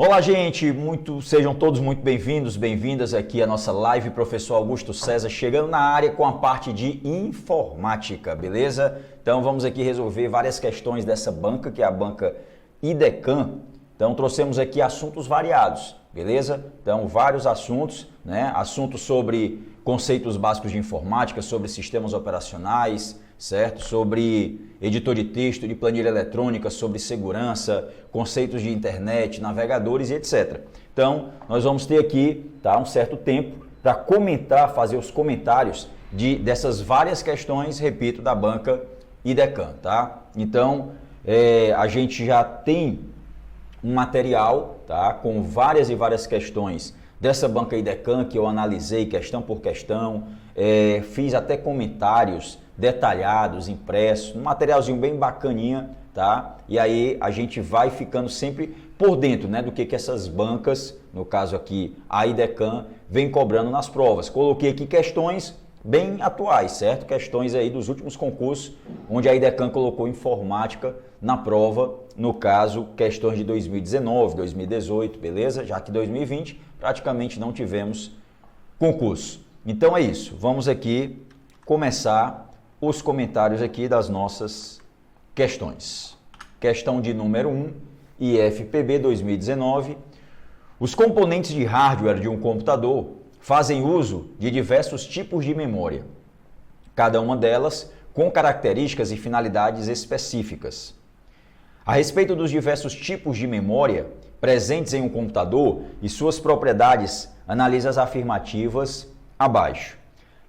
Olá, gente, sejam todos muito bem-vindos, bem-vindas aqui à nossa live. Professor Augusto César chegando na área com a parte de informática, beleza? Então vamos aqui resolver várias questões dessa banca, que é a banca IDECAM. Então trouxemos aqui assuntos variados, beleza? Então vários assuntos, né? Assuntos sobre conceitos básicos de informática, sobre sistemas operacionais, certo? Sobre editor de texto, de planilha eletrônica, sobre segurança, conceitos de internet, navegadores e etc. Então, nós vamos ter aqui, tá, um certo tempo para comentar, fazer os comentários dessas várias questões, repito, da banca IDECAM, tá? Então, a gente já tem um material, tá, com várias e várias questões dessa banca IDECAM que eu analisei questão por questão, fiz até comentários detalhados, impressos, um materialzinho bem bacaninha, tá? E aí a gente vai ficando sempre por dentro, né, do que essas bancas, no caso aqui a IDECAM, vem cobrando nas provas. Coloquei aqui questões bem atuais, certo? Questões aí dos últimos concursos, onde a IDECAM colocou informática na prova, no caso, questões de 2019, 2018, beleza? Já que 2020 praticamente não tivemos concurso. Então é isso, vamos aqui começar os comentários aqui das nossas questões. Questão de número 1, IFPB 2019. Os componentes de hardware de um computador fazem uso de diversos tipos de memória, cada uma delas com características e finalidades específicas. A respeito dos diversos tipos de memória presentes em um computador e suas propriedades, analise as afirmativas abaixo.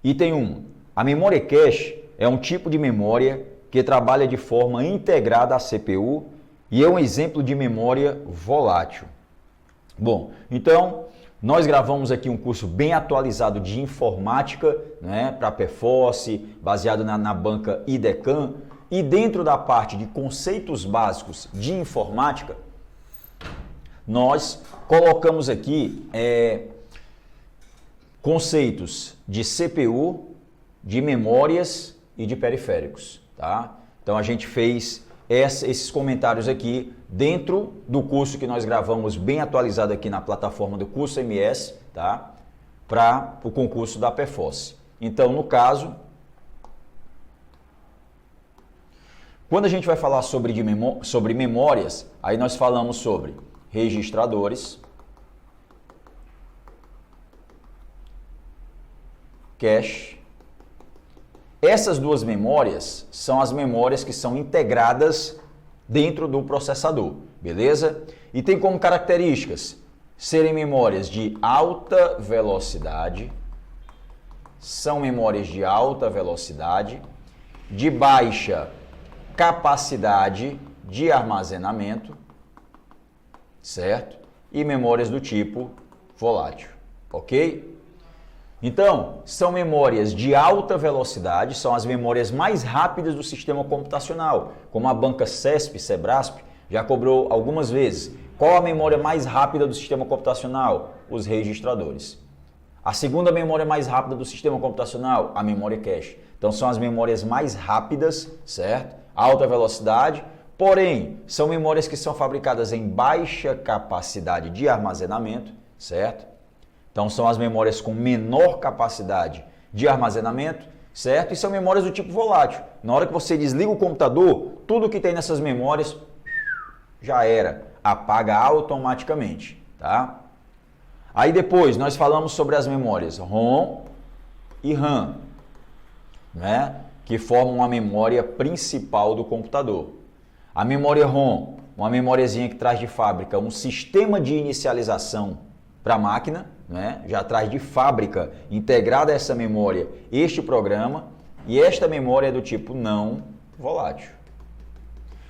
Item 1. A memória cache é um tipo de memória que trabalha de forma integrada à CPU e é um exemplo de memória volátil. Bom, então nós gravamos aqui um curso bem atualizado de informática, né, para a PFOSS, baseado na banca IDECAM, e dentro da parte de conceitos básicos de informática, nós colocamos aqui conceitos de CPU, de memórias e de periféricos, tá? Então a gente fez esses comentários aqui dentro do curso que nós gravamos bem atualizado aqui na plataforma do curso MS, tá? Para o concurso da PFOSS. Então, no caso, quando a gente vai falar sobre memórias, aí nós falamos sobre registradores, cache. Essas duas memórias são as memórias que são integradas dentro do processador, beleza? E tem como características serem memórias de alta velocidade, são memórias de alta velocidade, de baixa capacidade de armazenamento, certo? E memórias do tipo volátil, ok? Então, são memórias de alta velocidade, são as memórias mais rápidas do sistema computacional, como a banca CESP, Sebrasp, já cobrou algumas vezes. Qual a memória mais rápida do sistema computacional? Os registradores. A segunda memória mais rápida do sistema computacional? A memória cache. Então, são as memórias mais rápidas, certo? Alta velocidade, porém, são memórias que são fabricadas em baixa capacidade de armazenamento, certo? Então, são as memórias com menor capacidade de armazenamento, certo? E são memórias do tipo volátil. Na hora que você desliga o computador, tudo que tem nessas memórias já era, apaga automaticamente, tá? Aí depois nós falamos sobre as memórias ROM e RAM, né? Que formam a memória principal do computador. A memória ROM, uma memóriazinha que traz de fábrica um sistema de inicialização para a máquina, né? Já traz de fábrica, integrada a essa memória, este programa, e esta memória é do tipo não volátil.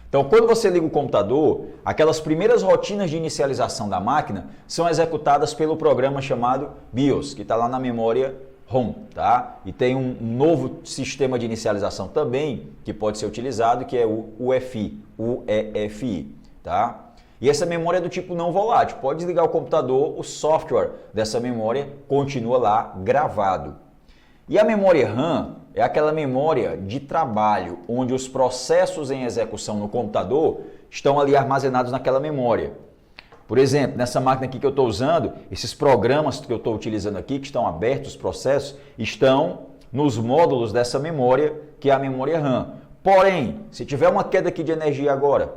Então, quando você liga o computador, aquelas primeiras rotinas de inicialização da máquina são executadas pelo programa chamado BIOS, que está lá na memória ROM, tá? E tem um novo sistema de inicialização também que pode ser utilizado, que é o UEFI, tá? E essa memória é do tipo não volátil. Pode desligar o computador, o software dessa memória continua lá gravado. E a memória RAM é aquela memória de trabalho, onde os processos em execução no computador estão ali armazenados naquela memória. Por exemplo, nessa máquina aqui que eu estou usando, esses programas que eu estou utilizando aqui, que estão abertos, os processos, estão nos módulos dessa memória, que é a memória RAM. Porém, se tiver uma queda aqui de energia agora,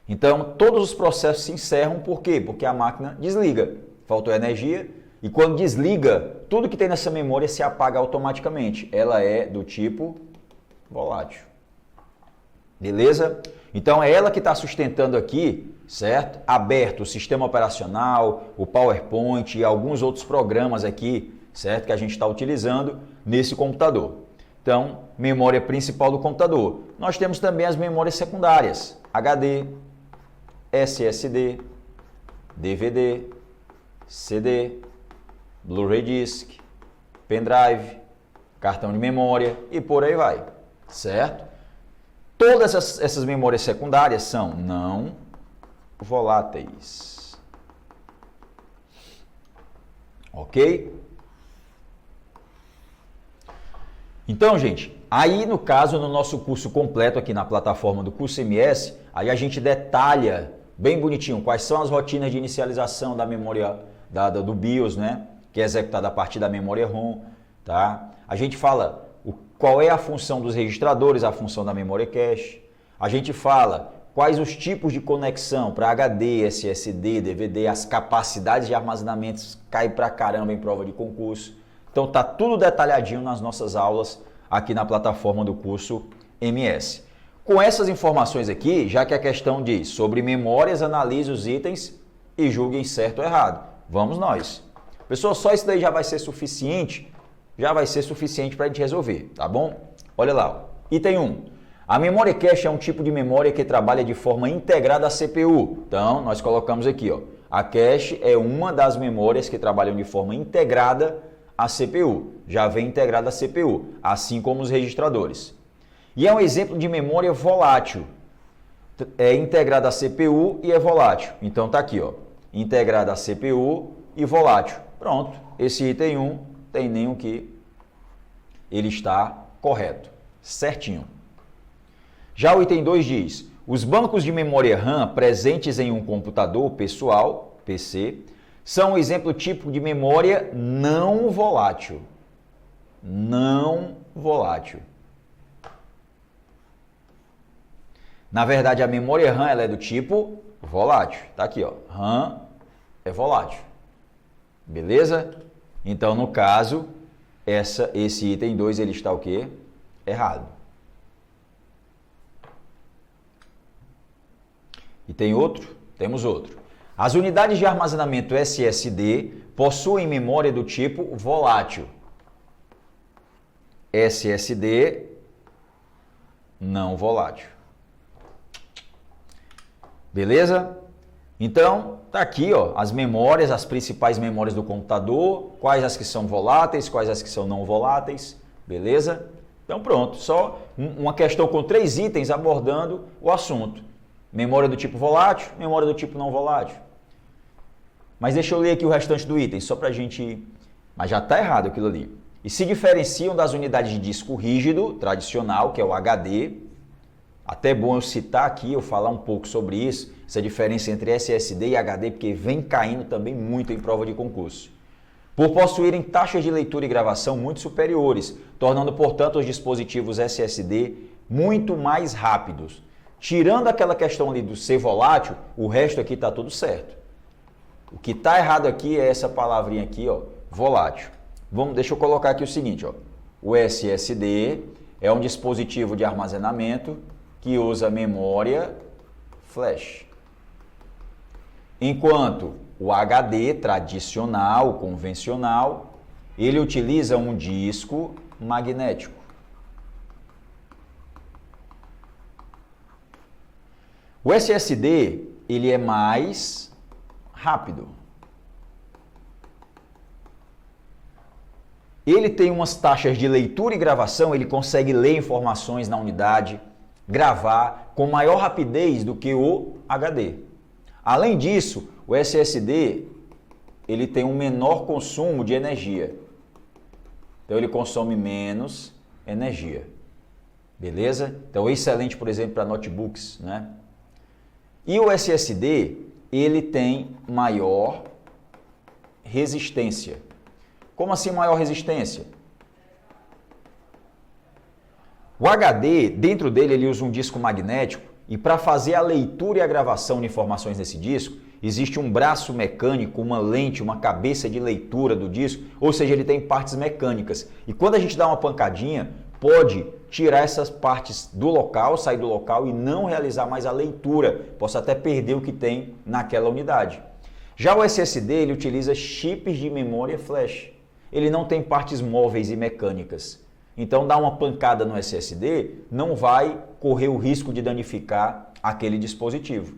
então todos os processos se encerram, por quê? Porque a máquina desliga, faltou energia, e quando desliga, tudo que tem nessa memória se apaga automaticamente. Ela é do tipo volátil. Beleza? Então é ela que está sustentando aqui, certo? Aberto o sistema operacional, o PowerPoint e alguns outros programas aqui, certo? Que a gente está utilizando nesse computador. Então, memória principal do computador. Nós temos também as memórias secundárias, HD, SSD, DVD, CD, Blu-ray Disc, pendrive, cartão de memória e por aí vai, certo? Todas essas memórias secundárias são não voláteis. Ok? Então, gente, aí no caso, no nosso curso completo aqui na plataforma do curso MS, aí a gente detalha bem bonitinho quais são as rotinas de inicialização da memória do BIOS, né? Que é executada a partir da memória ROM, tá? A gente fala qual é a função dos registradores, a função da memória cache. A gente fala quais os tipos de conexão para HD, SSD, DVD, as capacidades de armazenamento caem pra caramba em prova de concurso. Então tá tudo detalhadinho nas nossas aulas aqui na plataforma do curso MS. Com essas informações aqui, já que a questão diz sobre memórias, analise os itens e julguem certo ou errado. Vamos nós. Pessoal, só isso daí já vai ser suficiente? Já vai ser suficiente para a gente resolver, tá bom? Olha lá, ó. Item 1. A memória cache é um tipo de memória que trabalha de forma integrada à CPU. Então, nós colocamos aqui, ó. A cache é uma das memórias que trabalham de forma integrada à CPU. Já vem integrada à CPU, assim como os registradores. E é um exemplo de memória volátil. É integrada à CPU e é volátil. Então, tá aqui, ó. Integrada à CPU e volátil. Pronto. Esse item 1 tem nem o que, ele está correto, certinho. Já o item 2 diz, os bancos de memória RAM presentes em um computador pessoal, PC, são um exemplo típico de memória não volátil. Não volátil. Na verdade, a memória RAM ela é do tipo volátil. Tá aqui, ó. RAM é volátil. Beleza? Então, no caso, esse item 2 ele está o quê? Errado. E tem outro? Temos outro. As unidades de armazenamento SSD possuem memória do tipo volátil. SSD não volátil. Beleza? Então, tá aqui, ó, as memórias, as principais memórias do computador, quais as que são voláteis, quais as que são não voláteis, beleza? Então pronto, só uma questão com 3 itens abordando o assunto. Memória do tipo volátil, memória do tipo não volátil. Mas deixa eu ler aqui o restante do item, só pra gente... Mas já tá errado aquilo ali. E se diferenciam das unidades de disco rígido, tradicional, que é o HD. Até bom eu citar aqui, eu falar um pouco sobre isso, essa diferença entre SSD e HD, porque vem caindo também muito em prova de concurso. Por possuírem taxas de leitura e gravação muito superiores, tornando, portanto, os dispositivos SSD muito mais rápidos. Tirando aquela questão ali do ser volátil, o resto aqui está tudo certo. O que está errado aqui é essa palavrinha aqui, ó, volátil. Deixa eu colocar aqui o seguinte, ó. O SSD é um dispositivo de armazenamento que usa memória flash. Enquanto o HD tradicional, convencional, ele utiliza um disco magnético. O SSD, ele é mais rápido. Ele tem umas taxas de leitura e gravação, ele consegue ler informações na unidade, gravar com maior rapidez do que o HD. Além disso, o SSD ele tem um menor consumo de energia. Então ele consome menos energia. Beleza? Então excelente, por exemplo, para notebooks, né? E o SSD, ele tem maior resistência. Como assim maior resistência? O HD, dentro dele, ele usa um disco magnético e para fazer a leitura e a gravação de informações nesse disco, existe um braço mecânico, uma lente, uma cabeça de leitura do disco, ou seja, ele tem partes mecânicas. E quando a gente dá uma pancadinha, pode tirar essas partes do local, sair do local e não realizar mais a leitura. Posso até perder o que tem naquela unidade. Já o SSD, ele utiliza chips de memória flash. Ele não tem partes móveis e mecânicas. Então, dar uma pancada no SSD não vai correr o risco de danificar aquele dispositivo.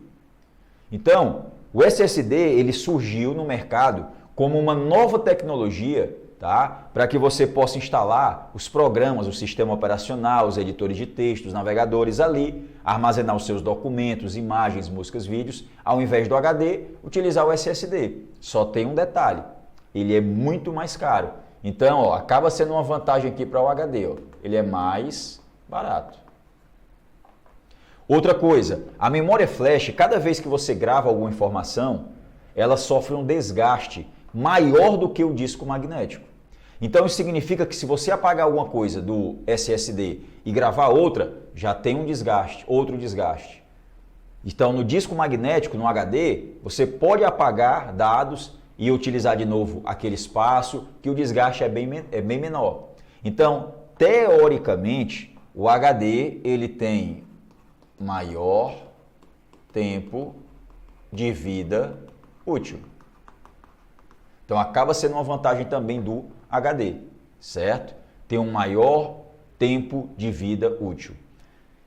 Então, o SSD ele surgiu no mercado como uma nova tecnologia, tá? Para que você possa instalar os programas, o sistema operacional, os editores de texto, os navegadores ali, armazenar os seus documentos, imagens, músicas, vídeos, ao invés do HD, utilizar o SSD. Só tem um detalhe, ele é muito mais caro. Então, ó, acaba sendo uma vantagem aqui para o HD, ó. Ele é mais barato. Outra coisa, a memória flash, cada vez que você grava alguma informação, ela sofre um desgaste maior do que o disco magnético. Então, isso significa que se você apagar alguma coisa do SSD e gravar outra, já tem um desgaste, outro desgaste. Então, no disco magnético, no HD, você pode apagar dados e utilizar de novo aquele espaço, que o desgaste é bem menor. Então, teoricamente, o HD ele tem maior tempo de vida útil. Então, acaba sendo uma vantagem também do HD, certo? Tem um maior tempo de vida útil.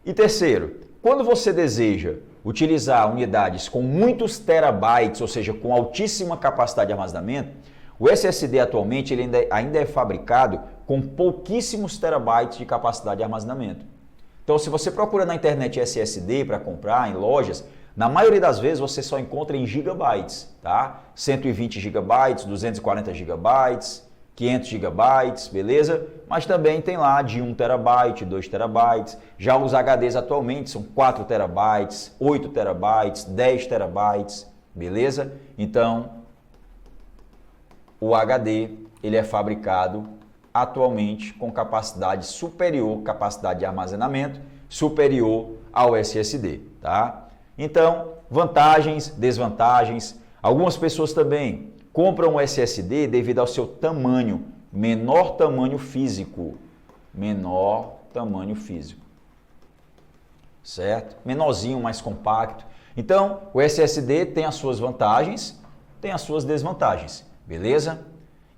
E terceiro, quando você deseja utilizar unidades com muitos terabytes, ou seja, com altíssima capacidade de armazenamento, o SSD atualmente ele ainda é fabricado com pouquíssimos terabytes de capacidade de armazenamento. Então, se você procura na internet SSD para comprar em lojas, na maioria das vezes você só encontra em gigabytes, tá? 120 gigabytes, 240 gigabytes, 500 gigabytes, beleza? Mas também tem lá de 1 terabyte, 2 terabytes. Já os HDs atualmente são 4 terabytes, 8 terabytes, 10 terabytes, beleza? Então, o HD ele é fabricado atualmente com capacidade superior, capacidade de armazenamento superior ao SSD, tá? Então, vantagens, desvantagens. Algumas pessoas também compram um SSD devido ao seu tamanho, menor tamanho físico, certo? Menorzinho, mais compacto. Então, o SSD tem as suas vantagens, tem as suas desvantagens, beleza?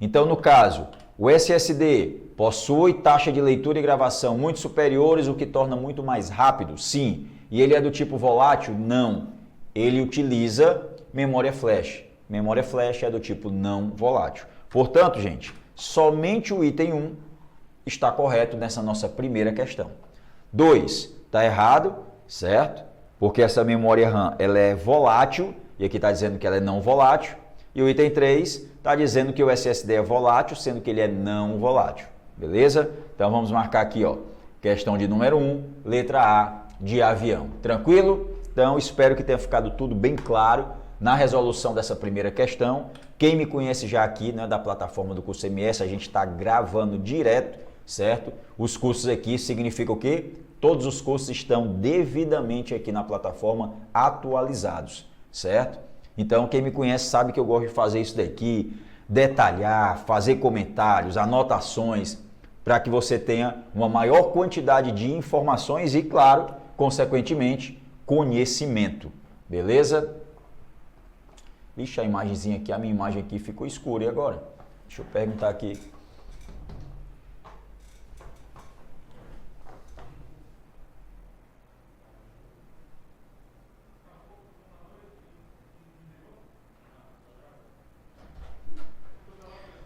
Então, no caso, o SSD possui taxa de leitura e gravação muito superiores, o que torna muito mais rápido, sim. E ele é do tipo volátil? Não. Ele utiliza memória flash. Memória flash é do tipo não volátil. Portanto, gente, somente o item 1 está correto nessa nossa primeira questão. 2, está errado, certo? Porque essa memória RAM ela é volátil, e aqui está dizendo que ela é não volátil. E o item 3 está dizendo que o SSD é volátil, sendo que ele é não volátil. Beleza? Então vamos marcar aqui, ó, questão de número 1, letra A de avião. Tranquilo? Então espero que tenha ficado tudo bem claro na resolução dessa primeira questão. Quem me conhece já aqui, né, da plataforma do curso MS, a gente está gravando direto, certo? Os cursos aqui significa o quê? Todos os cursos estão devidamente aqui na plataforma atualizados, certo? Então, quem me conhece sabe que eu gosto de fazer isso daqui, detalhar, fazer comentários, anotações, para que você tenha uma maior quantidade de informações e, claro, consequentemente, conhecimento. Beleza? Ixi, a imagenzinha aqui, a minha imagem aqui ficou escura. E agora? Deixa eu perguntar aqui.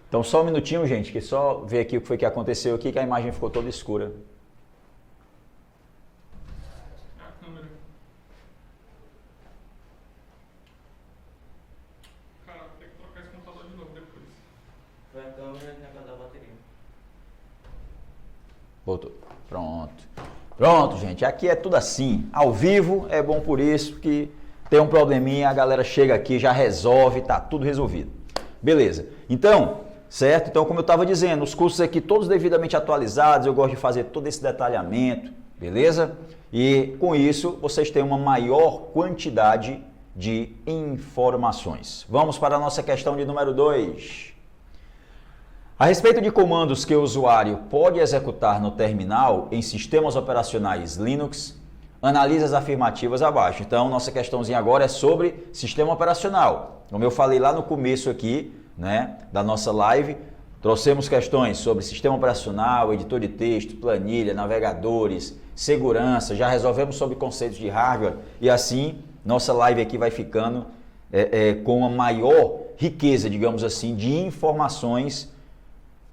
Então, só um minutinho, gente, que só ver aqui o que foi que aconteceu aqui, que a imagem ficou toda escura. Voltou. Pronto. Pronto, gente. Aqui é tudo assim. Ao vivo é bom por isso que tem um probleminha, a galera chega aqui, já resolve, tá tudo resolvido. Beleza. Então, certo? Então, como eu estava dizendo, os cursos aqui todos devidamente atualizados, eu gosto de fazer todo esse detalhamento, beleza? E com isso, vocês têm uma maior quantidade de informações. Vamos para a nossa questão de número 2. A respeito de comandos que o usuário pode executar no terminal em sistemas operacionais Linux, analise as afirmativas abaixo. Então, nossa questãozinha agora é sobre sistema operacional. Como eu falei lá no começo aqui, né, da nossa live, trouxemos questões sobre sistema operacional, editor de texto, planilha, navegadores, segurança, já resolvemos sobre conceitos de hardware e assim nossa live aqui vai ficando com uma maior riqueza, digamos assim, de informações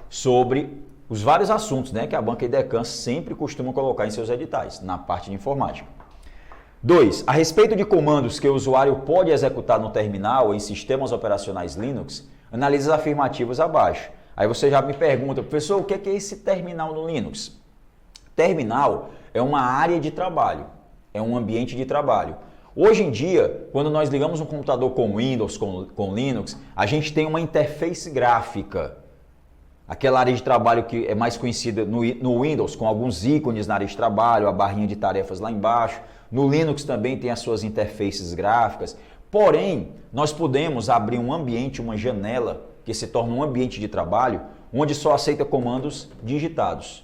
sobre os vários assuntos, né, que a Banca Idecam sempre costuma colocar em seus editais, na parte de informática. 2. A respeito de comandos que o usuário pode executar no terminal em sistemas operacionais Linux, analise as afirmativas abaixo. Aí você já me pergunta, professor, o que é esse terminal no Linux? Terminal é uma área de trabalho, é um ambiente de trabalho. Hoje em dia, quando nós ligamos um computador com Windows, com Linux, a gente tem uma interface gráfica. Aquela área de trabalho que é mais conhecida no Windows, com alguns ícones na área de trabalho, a barrinha de tarefas lá embaixo. No Linux também tem as suas interfaces gráficas. Porém, nós podemos abrir um ambiente, uma janela, que se torna um ambiente de trabalho, onde só aceita comandos digitados.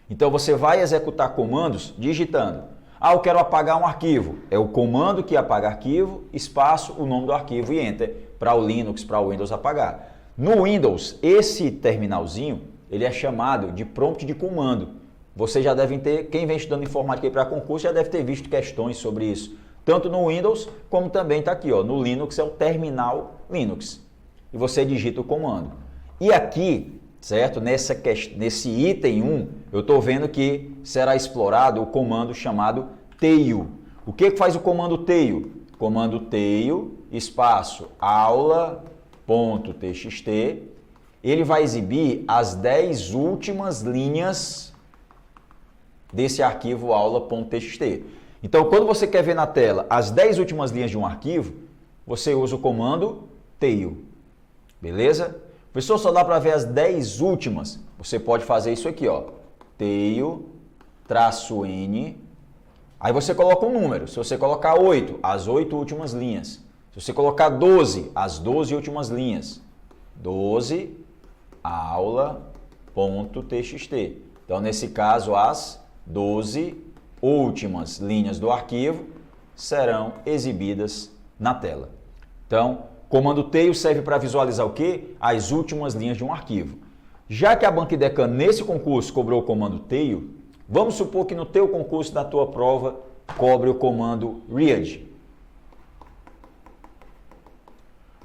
Então você vai executar comandos digitando. Ah, eu quero apagar um arquivo. É o comando que apaga arquivo, espaço, o nome do arquivo e Enter para o Linux, para o Windows apagar. No Windows, esse terminalzinho, ele é chamado de prompt de comando. Vocês já devem ter, quem vem estudando informática para concurso já deve ter visto questões sobre isso. Tanto no Windows, como também está aqui, ó, no Linux é o terminal Linux. E você digita o comando. E aqui, certo, nesse item 1, eu estou vendo que será explorado o comando chamado tail. O que faz o comando tail? Comando tail, espaço, aula.txt, ele vai exibir as 10 últimas linhas desse arquivo aula.txt. Então, quando você quer ver na tela as 10 últimas linhas de um arquivo, você usa o comando tail. Beleza? Professor, só dá para ver as 10 últimas. Você pode fazer isso aqui, ó. Tail, -n. Aí você coloca um número. Se você colocar 8, as 8 últimas linhas. Se você colocar 12, as 12 últimas linhas. 12, aula.txt. Então, nesse caso, as 12 últimas linhas do arquivo serão exibidas na tela. Então, comando tail serve para visualizar o quê? As últimas linhas de um arquivo. Já que a Banca Idecam nesse concurso cobrou o comando tail, vamos supor que no teu concurso da tua prova cobre o comando read.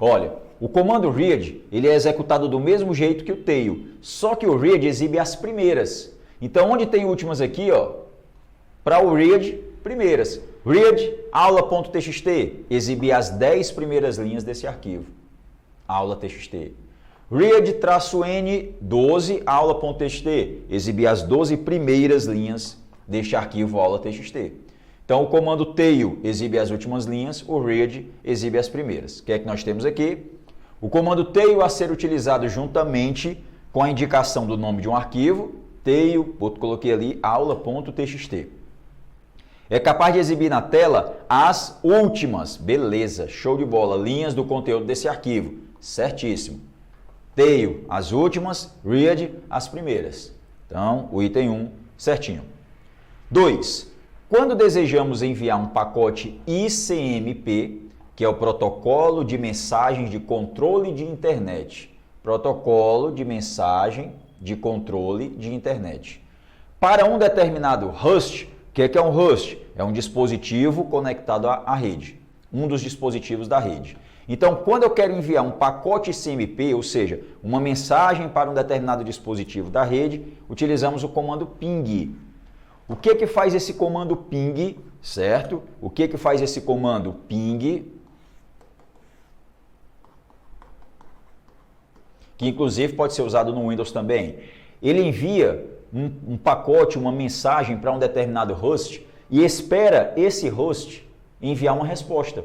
Olha, o comando read, ele é executado do mesmo jeito que o tail, só que o read exibe as primeiras. Então, onde tem últimas aqui, ó, para o read, primeiras. Read aula.txt, exibir as 10 primeiras linhas desse arquivo. Aula.txt. Read-n 12 aula.txt, exibir as 12 primeiras linhas deste arquivo aula.txt. Então, o comando tail exibe as últimas linhas, o read exibe as primeiras. O que é que nós temos aqui? O comando tail a ser utilizado juntamente com a indicação do nome de um arquivo, tail, coloquei ali, aula.txt. É capaz de exibir na tela as últimas, beleza, show de bola, linhas do conteúdo desse arquivo, certíssimo. Tail, as últimas, read, as primeiras. Então, o item 1, certinho. 2. Quando desejamos enviar um pacote ICMP, que é o Protocolo de Mensagens de Controle de Internet, Protocolo de Mensagem de Controle de Internet, para um determinado host. O que é um host? É um dispositivo conectado à rede, um dos dispositivos da rede. Então, quando eu quero enviar um pacote CMP, ou seja, uma mensagem para um determinado dispositivo da rede, utilizamos o comando ping. O que faz esse comando ping, certo? O que faz esse comando ping? Que inclusive pode ser usado no Windows também. Ele envia um pacote, uma mensagem para um determinado host e espera esse host enviar uma resposta.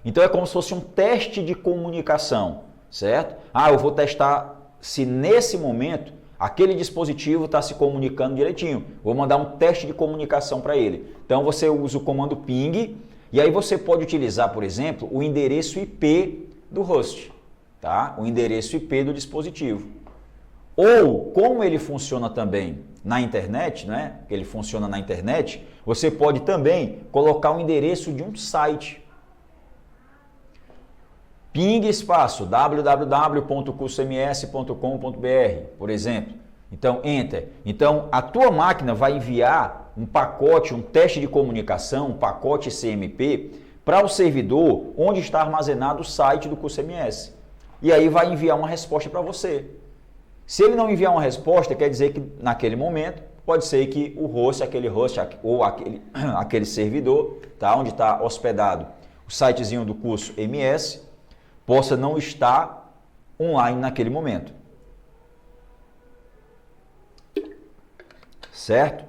Então é como se fosse um teste de comunicação, certo? Eu vou testar se nesse momento aquele dispositivo está se comunicando direitinho. Vou mandar um teste de comunicação para ele. Então você usa o comando ping e aí você pode utilizar, por exemplo, o endereço IP do host, tá? O endereço IP do dispositivo. Ou, como ele funciona também na internet, né? Ele funciona na internet, você pode também colocar o endereço de um site. Ping espaço www.cursams.com.br, por exemplo. Então, enter. Então, a tua máquina vai enviar um pacote, um teste de comunicação, um pacote CMP para o servidor onde está armazenado o site do CursoMS. E aí vai enviar uma resposta para você. Se ele não enviar uma resposta, quer dizer que naquele momento pode ser que o host ou aquele servidor, tá, onde está hospedado o sitezinho do curso MS, possa não estar online naquele momento. Certo?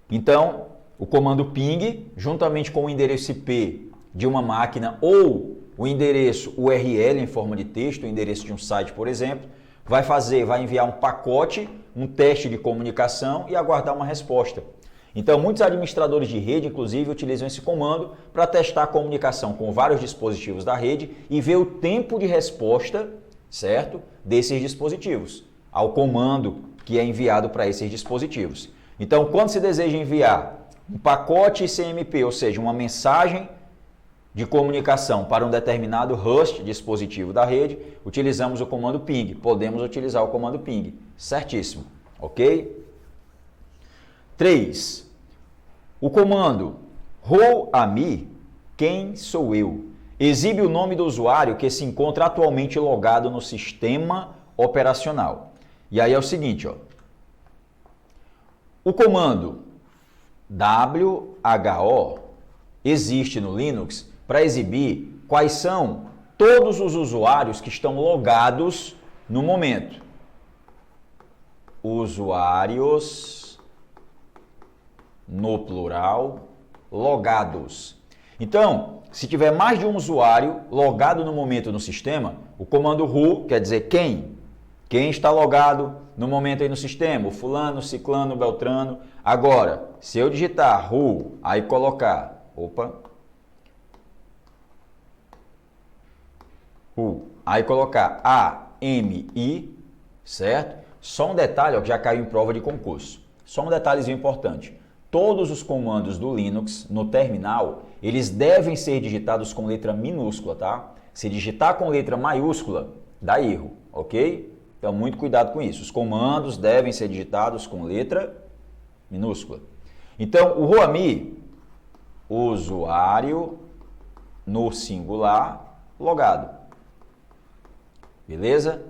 Então, o comando ping, juntamente com o endereço IP de uma máquina ou o endereço URL em forma de texto, o endereço de um site, por exemplo, vai enviar um pacote, um teste de comunicação e aguardar uma resposta. Então, muitos administradores de rede, inclusive, utilizam esse comando para testar a comunicação com vários dispositivos da rede e ver o tempo de resposta, certo, desses dispositivos, ao comando que é enviado para esses dispositivos. Então, quando se deseja enviar um pacote CMP, ou seja, uma mensagem de comunicação para um determinado host, dispositivo da rede, utilizamos o comando ping. Podemos utilizar o comando ping. Certíssimo. Ok? 3. O comando whoami, quem sou eu, exibe o nome do usuário que se encontra atualmente logado no sistema operacional. E aí é o seguinte, ó. O comando who existe no Linux para exibir quais são todos os usuários que estão logados no momento. Usuários, no plural, logados. Então, se tiver mais de um usuário logado no momento no sistema, o comando who quer dizer quem. Quem está logado no momento aí no sistema? O fulano, ciclano, beltrano. Agora, se eu digitar who, aí colocar, aí colocar AMI, certo? Só um detalhe, ó, que já caiu em prova de concurso. Só um detalhezinho importante. Todos os comandos do Linux no terminal, eles devem ser digitados com letra minúscula, tá? Se digitar com letra maiúscula, dá erro, ok? Então, muito cuidado com isso. Os comandos devem ser digitados com letra minúscula. Então, o whoami, usuário no singular, logado. Beleza?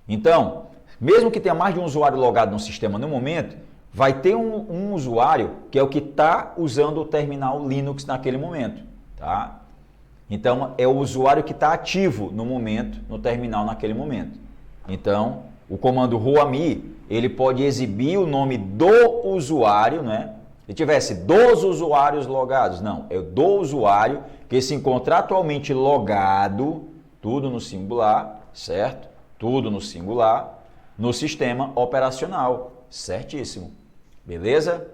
Então, mesmo que tenha mais de um usuário logado no sistema no momento, vai ter um usuário que é o que está usando o terminal Linux naquele momento, tá? Então, é o usuário que está ativo no momento, no terminal naquele momento. Então, o comando whoami, ele pode exibir o nome do usuário, né? Se tivesse dos usuários logados, não, é do usuário que se encontra atualmente logado, tudo no singular, certo? Tudo no singular, no sistema operacional, certíssimo. Beleza?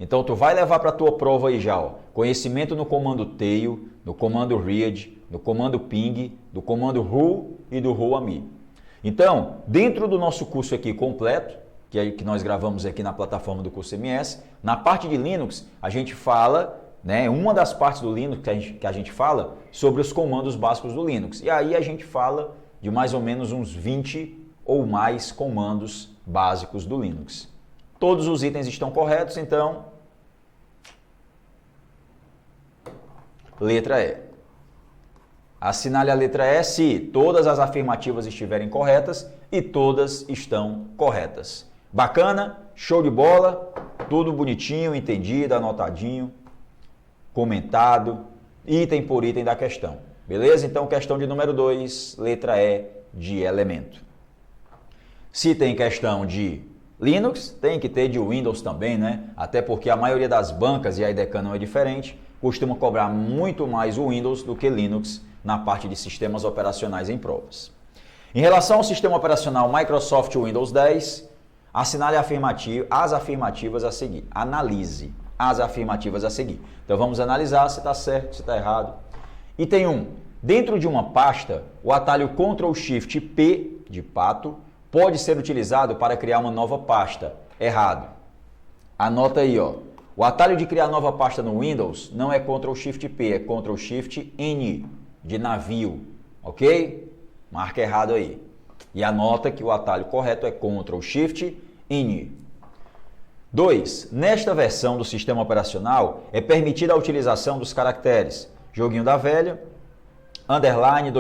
Então, tu vai levar para a tua prova aí já, ó, conhecimento no comando tail, no comando read, no comando ping, do comando who e do whoami. Então, dentro do nosso curso aqui completo, que nós gravamos aqui na plataforma do curso MS, na parte de Linux, a gente fala, né, uma das partes do Linux que a gente fala sobre os comandos básicos do Linux. E aí a gente fala de mais ou menos uns 20 ou mais comandos básicos do Linux. Todos os itens estão corretos, então, letra E. Assinale a letra E se todas as afirmativas estiverem corretas e todas estão corretas. Bacana? Show de bola? Tudo bonitinho, entendido, anotadinho, comentado, item por item da questão. Beleza? Então, questão de número 2, letra E de elemento. Se tem questão de Linux, tem que ter de Windows também, né? Até porque a maioria das bancas, e a IDECAN não é diferente, costuma cobrar muito mais o Windows do que Linux na parte de sistemas operacionais em provas. Em relação ao sistema operacional Microsoft Windows 10, assinale as afirmativas a seguir. Analise as afirmativas a seguir. Então vamos analisar se está certo, se está errado. Item 1. Dentro de uma pasta, o atalho Ctrl+Shift+P de pato pode ser utilizado para criar uma nova pasta. Errado. Anota aí, ó. O atalho de criar nova pasta no Windows não é Ctrl+Shift+P, é Ctrl+Shift+N de navio, ok? Marca errado aí. E anota que o atalho correto é Ctrl+Shift+N. 2. Nesta versão do sistema operacional é permitida a utilização dos caracteres joguinho da velha, underline,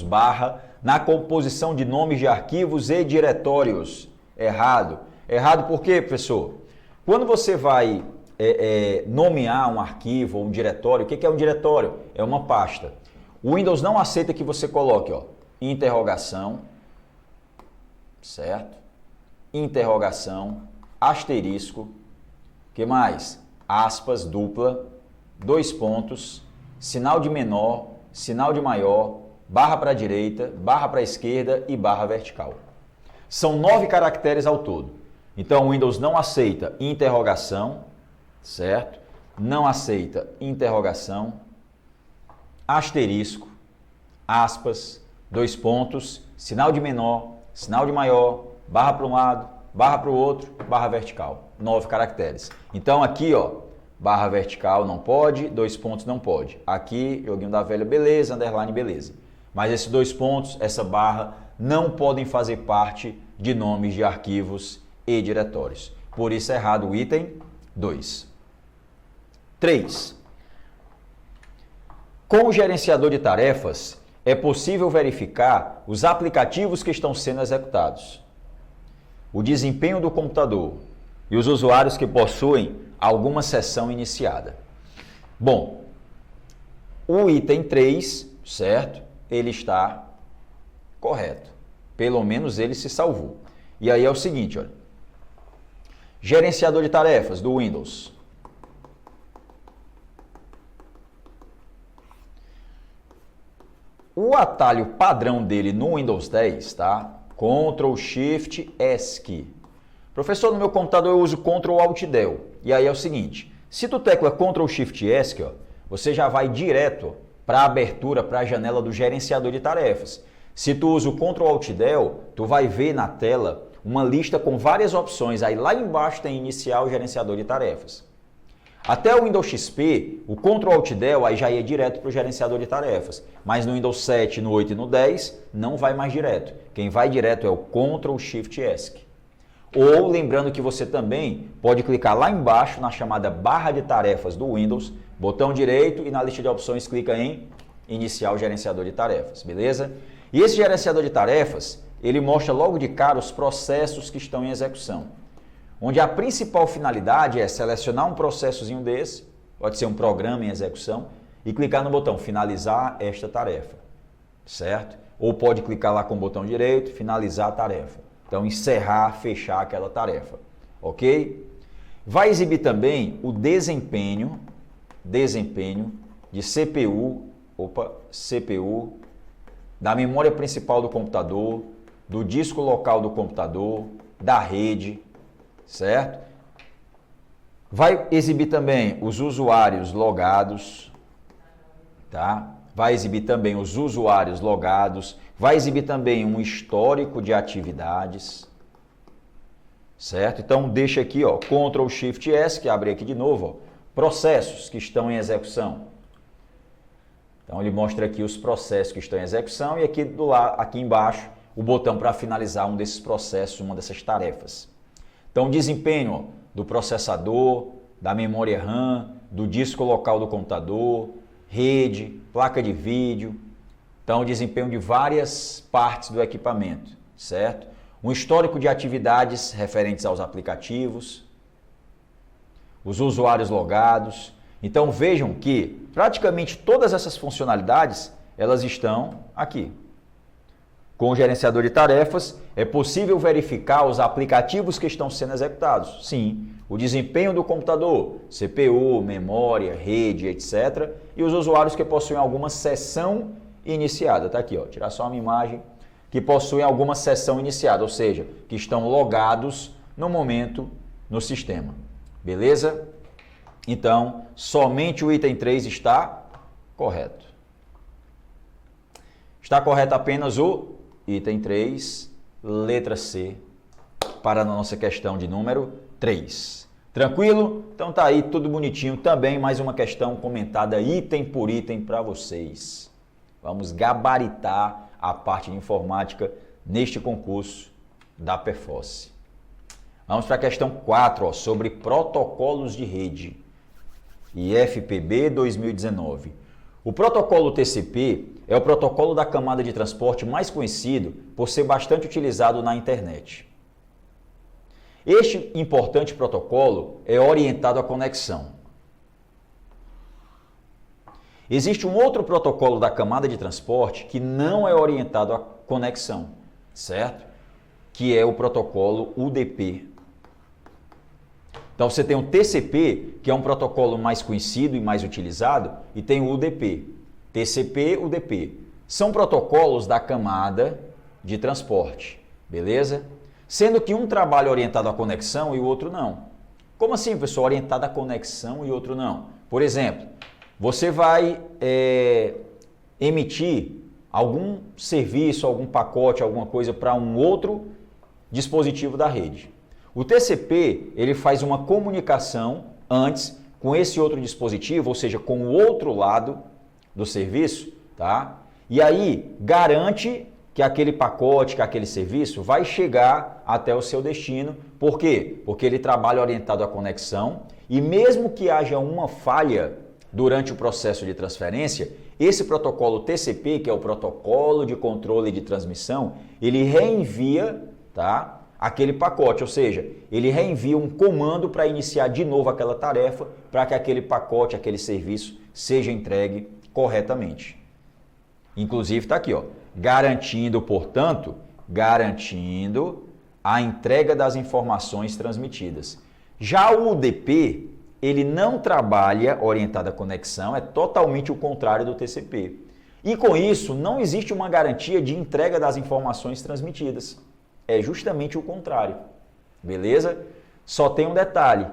barra, na composição de nomes de arquivos e diretórios. Errado. Errado por quê, professor? Quando você vai nomear um arquivo ou um diretório, o que é um diretório? É uma pasta. O Windows não aceita que você coloque, ó, interrogação, certo? Interrogação, asterisco, que mais? Aspas, dupla, sinal de menor, sinal de maior, barra para a direita, barra para a esquerda e barra vertical. São 9 caracteres ao todo. Então o Windows não aceita interrogação, certo? Não aceita interrogação, asterisco, aspas, sinal de menor, sinal de maior, barra para um lado, barra para o outro, barra vertical. 9 caracteres. Então aqui, ó, barra vertical não pode, não pode. Aqui, joguinho da velha, beleza, underline, beleza. Mas esses 2 pontos, essa barra, não podem fazer parte de nomes de arquivos e diretórios. Por isso é errado o item 2. 3. Com o gerenciador de tarefas, é possível verificar os aplicativos que estão sendo executados, o desempenho do computador e os usuários que possuem alguma sessão iniciada. Bom, o item 3, certo? Ele está correto. Pelo menos ele se salvou. E aí é o seguinte, olha. Gerenciador de tarefas do Windows. O atalho padrão dele no Windows 10, tá? Ctrl+Shift+ESC. Professor, no meu computador eu uso Ctrl+Alt+Del. E aí é o seguinte, se tu tecla Ctrl+Shift+ESC, ó, você já vai direto para a abertura, para a janela do gerenciador de tarefas. Se tu usa o Ctrl+Alt+Del, tu vai ver na tela uma lista com várias opções. Aí lá embaixo tem iniciar o gerenciador de tarefas. Até o Windows XP, o Ctrl+Alt+Del aí já ia direto para o gerenciador de tarefas. Mas no Windows 7, no 8 e no 10, não vai mais direto. Quem vai direto é o Ctrl+Shift+ESC. Ou lembrando que você também pode clicar lá embaixo na chamada barra de tarefas do Windows, botão direito e na lista de opções clica em iniciar o gerenciador de tarefas, beleza? E esse gerenciador de tarefas, ele mostra logo de cara os processos que estão em execução, onde a principal finalidade é selecionar um processozinho desse, pode ser um programa em execução, e clicar no botão finalizar esta tarefa, certo? Ou pode clicar lá com o botão direito, finalizar a tarefa. Então, encerrar, fechar aquela tarefa, ok? Vai exibir também o desempenho de CPU, da memória principal do computador, do disco local do computador, da rede, certo? Vai exibir também os usuários logados, tá? Vai exibir também os usuários logados, vai exibir também um histórico de atividades, certo? Então, deixa aqui, ó, Ctrl+Shift+S, que abre aqui de novo, ó, processos que estão em execução. Então, ele mostra aqui os processos que estão em execução e aqui, aqui embaixo o botão para finalizar um desses processos, uma dessas tarefas. Então, desempenho, ó, do processador, da memória RAM, do disco local do computador, rede, placa de vídeo. Então, desempenho de várias partes do equipamento, certo? Um histórico de atividades referentes aos aplicativos, os usuários logados. Então, vejam que praticamente todas essas funcionalidades, elas estão aqui. Com o gerenciador de tarefas, é possível verificar os aplicativos que estão sendo executados. Sim, o desempenho do computador, CPU, memória, rede, etc. E os usuários que possuem alguma sessão iniciada. Está aqui, ó, tirar só uma imagem, que possuem alguma sessão iniciada, ou seja, que estão logados no momento no sistema. Beleza? Então, somente o item 3 está correto. Está correto apenas o item 3, letra C, para a nossa questão de número 3. Tranquilo? Então tá aí tudo bonitinho. Também mais uma questão comentada item por item para vocês. Vamos gabaritar a parte de informática neste concurso da Perforce. Vamos para a questão 4, ó, sobre protocolos de rede. IFPB 2019. O protocolo TCP é o protocolo da camada de transporte mais conhecido por ser bastante utilizado na internet. Este importante protocolo é orientado à conexão. Existe um outro protocolo da camada de transporte que não é orientado à conexão, certo? Que é o protocolo UDP. Então você tem o TCP, que é um protocolo mais conhecido e mais utilizado, e tem o UDP. TCP, UDP. São protocolos da camada de transporte, beleza? Sendo que um trabalha orientado à conexão e o outro não. Como assim, pessoal, orientado à conexão e outro não? Por exemplo, você vai emitir algum serviço, algum pacote, alguma coisa para um outro dispositivo da rede. O TCP, ele faz uma comunicação antes com esse outro dispositivo, ou seja, com o outro lado do serviço, tá? E aí garante que aquele pacote, que aquele serviço vai chegar até o seu destino. Por quê? Porque ele trabalha orientado à conexão e mesmo que haja uma falha durante o processo de transferência, esse protocolo TCP, que é o protocolo de controle de transmissão, ele reenvia, tá? Aquele pacote, ou seja, ele reenvia um comando para iniciar de novo aquela tarefa para que aquele pacote, aquele serviço seja entregue corretamente. Inclusive está aqui, ó, garantindo, portanto, garantindo a entrega das informações transmitidas. Já o UDP, ele não trabalha orientado à conexão, é totalmente o contrário do TCP. E com isso, não existe uma garantia de entrega das informações transmitidas. É justamente o contrário, beleza? Só tem um detalhe,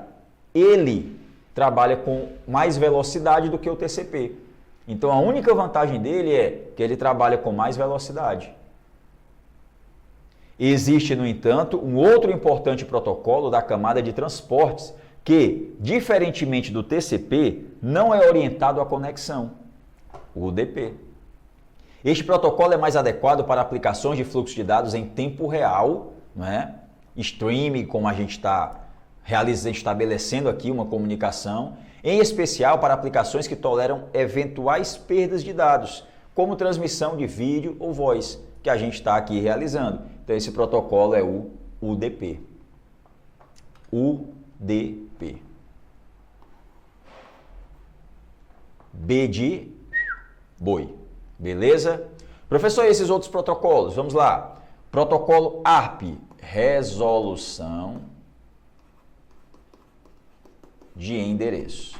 ele trabalha com mais velocidade do que o TCP. Então a única vantagem dele é que ele trabalha com mais velocidade. Existe, no entanto, um outro importante protocolo da camada de transportes que, diferentemente do TCP, não é orientado à conexão, o UDP. Este protocolo é mais adequado para aplicações de fluxo de dados em tempo real, não é? Streaming, como a gente está estabelecendo aqui uma comunicação, em especial para aplicações que toleram eventuais perdas de dados, como transmissão de vídeo ou voz, que a gente está aqui realizando. Então esse protocolo é o UDP. UDP. B de boi. Beleza? Professor, e esses outros protocolos? Vamos lá. Protocolo ARP, resolução de endereço.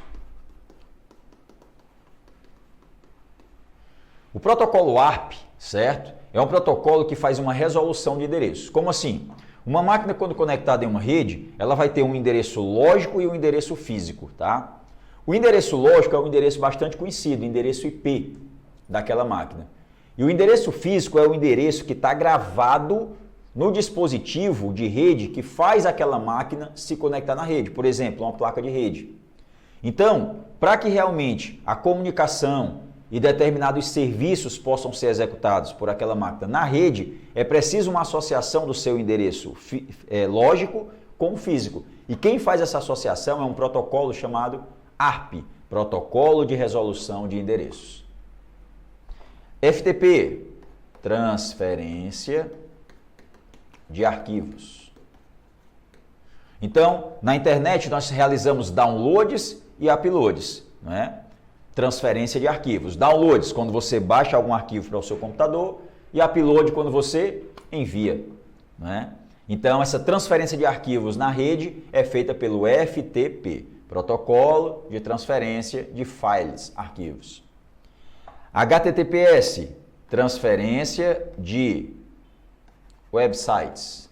O protocolo ARP, certo? É um protocolo que faz uma resolução de endereços. Como assim? Uma máquina, quando conectada em uma rede, ela vai ter um endereço lógico e um endereço físico, tá? O endereço lógico é um endereço bastante conhecido, o endereço IP daquela máquina. E o endereço físico é o endereço que está gravado no dispositivo de rede que faz aquela máquina se conectar na rede, por exemplo, uma placa de rede. Então, para que realmente a comunicação e determinados serviços possam ser executados por aquela máquina na rede, é preciso uma associação do seu endereço lógico com o físico. E quem faz essa associação é um protocolo chamado ARP, Protocolo de Resolução de Endereços. FTP, transferência de arquivos. Então, na internet nós realizamos downloads e uploads, não é? Transferência de arquivos. Downloads, quando você baixa algum arquivo para o seu computador, e upload quando você envia, né? Então, essa transferência de arquivos na rede é feita pelo FTP, Protocolo de Transferência de Files, Arquivos. HTTPS, transferência de websites.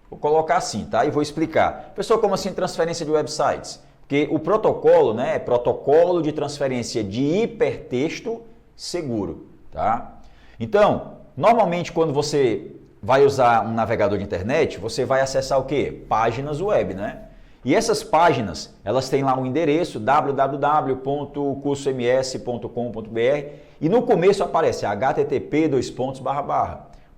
Vou colocar assim, tá? E vou explicar. Pessoal, como assim transferência de websites? Porque o protocolo, né, é protocolo de transferência de hipertexto seguro, tá? Então, normalmente quando você vai usar um navegador de internet, você vai acessar o quê? Páginas web, né? E essas páginas, elas têm lá um endereço www.cursoms.com.br e no começo aparece http://.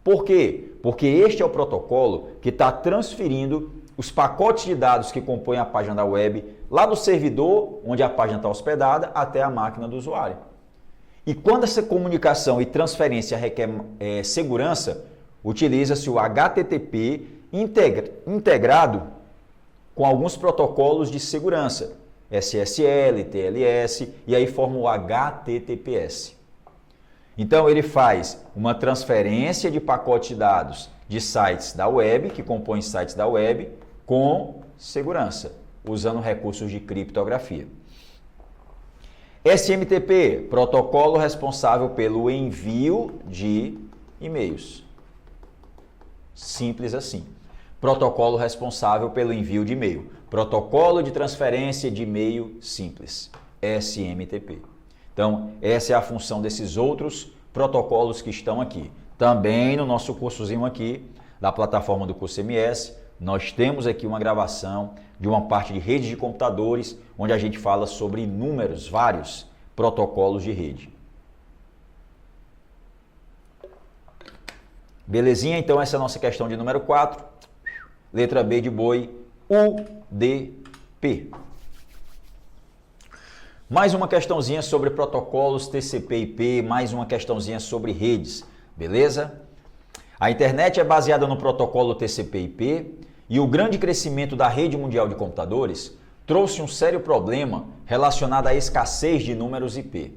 Por quê? Porque este é o protocolo que está transferindo os pacotes de dados que compõem a página da web lá do servidor, onde a página está hospedada, até a máquina do usuário. E quando essa comunicação e transferência requer segurança, utiliza-se o HTTP integrado com alguns protocolos de segurança, SSL, TLS, e aí forma o HTTPS. Então ele faz uma transferência de pacote de dados de sites da web, que compõem sites da web, com segurança, usando recursos de criptografia. SMTP, protocolo responsável pelo envio de e-mails. Simples assim. Protocolo responsável pelo envio de e-mail. Protocolo de transferência de e-mail simples. SMTP. Então, essa é a função desses outros protocolos que estão aqui. Também no nosso cursozinho aqui, da plataforma do Curso MS, nós temos aqui uma gravação de uma parte de redes de computadores, onde a gente fala sobre inúmeros, vários protocolos de rede. Belezinha? Então essa é a nossa questão de número 4. Letra B de boi, UDP. Mais uma questãozinha sobre protocolos TCP/IP, mais uma questãozinha sobre redes, beleza? A internet é baseada no protocolo TCP/IP e o grande crescimento da rede mundial de computadores trouxe um sério problema relacionado à escassez de números IP.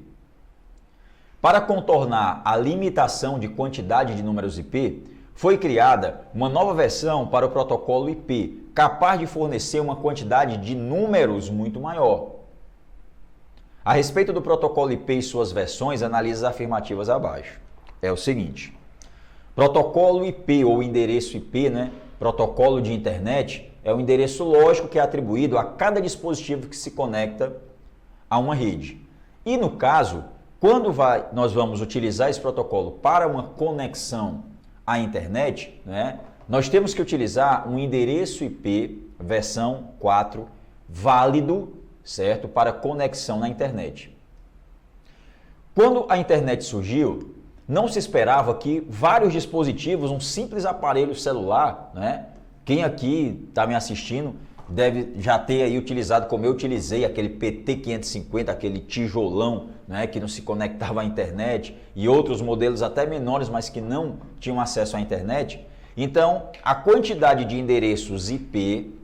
Para contornar a limitação de quantidade de números IP, foi criada uma nova versão para o protocolo IP, capaz de fornecer uma quantidade de números muito maior. A respeito do protocolo IP e suas versões, analise as afirmativas abaixo. É o seguinte: protocolo IP ou endereço IP, né? Protocolo de internet, é o endereço lógico que é atribuído a cada dispositivo que se conecta a uma rede. E no caso, quando nós vamos utilizar esse protocolo para uma conexão à internet, né? Nós temos que utilizar um endereço IP versão 4 válido, certo? Para conexão na internet. Quando a internet surgiu, não se esperava que vários dispositivos, um simples aparelho celular, né? Quem aqui está me assistindo deve já ter aí utilizado, como eu utilizei, aquele PT550, aquele tijolão, né? Que não se conectava à internet, e outros modelos até menores, mas que não tinham acesso à internet. Então, a quantidade de endereços IP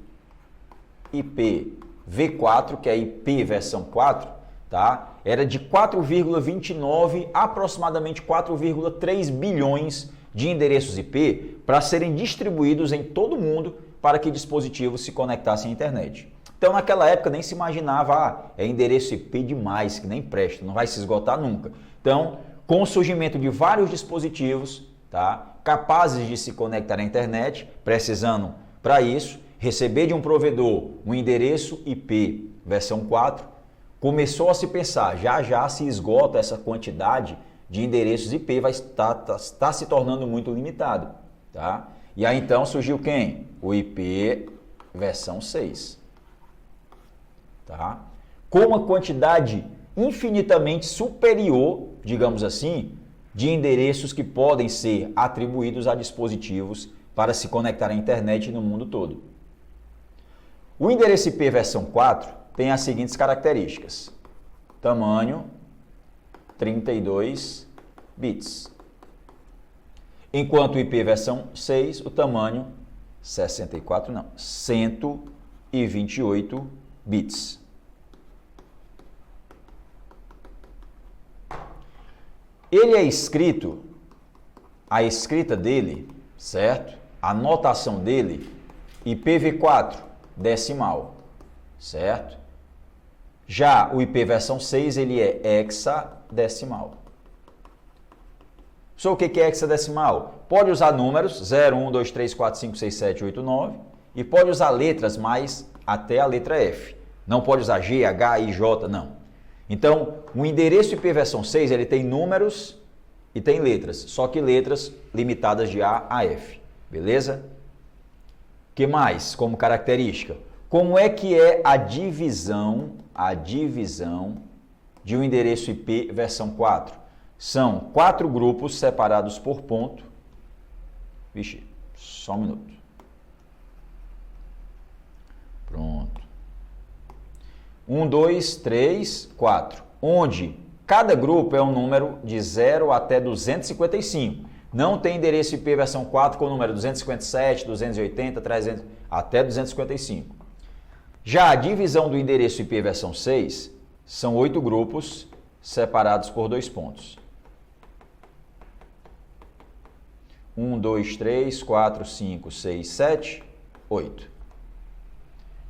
V4, que é IP versão 4, tá? Era de 4,29, aproximadamente 4,3 bilhões de endereços IP para serem distribuídos em todo o mundo para que dispositivos se conectassem à internet. Então, naquela época, nem se imaginava, é endereço IP demais, que nem presta, não vai se esgotar nunca. Então, com o surgimento de vários dispositivos, tá, capazes de se conectar à internet, precisando, para isso, receber de um provedor um endereço IP versão 4, começou a se pensar, já se esgota essa quantidade de endereços IP, vai estar se tornando muito limitado, tá? E aí então surgiu quem? O IP versão 6, tá? Com uma quantidade infinitamente superior, digamos assim, de endereços que podem ser atribuídos a dispositivos para se conectar à internet no mundo todo. O endereço IP versão 4 tem as seguintes características: tamanho 32 bits, enquanto o IP versão 6, o tamanho 128 bits. Ele é escrito, a escrita dele, certo? A notação dele, IPv4 decimal, certo? Já o IP versão 6, ele é hexadecimal. Só o que é hexadecimal? Pode usar números 0, 1, 2, 3, 4, 5, 6, 7, 8, 9 e pode usar letras mais até a letra F. Não pode usar G, H, I, J, não. Então, o endereço IP versão 6, ele tem números e tem letras, só que letras limitadas de A a F, beleza? O que mais como característica? Como é que é a divisão de um endereço IP versão 4? São 4 grupos separados por ponto. Vixe, só um minuto. Pronto. 1, 2, 3, 4. Onde cada grupo é um número de 0 até 255. Não tem endereço IP versão 4 com o número 257, 280, 300, até 255. Já a divisão do endereço IP versão 6 são 8 grupos separados por 2 pontos. 1, 2, 3, 4, 5, 6, 7, 8.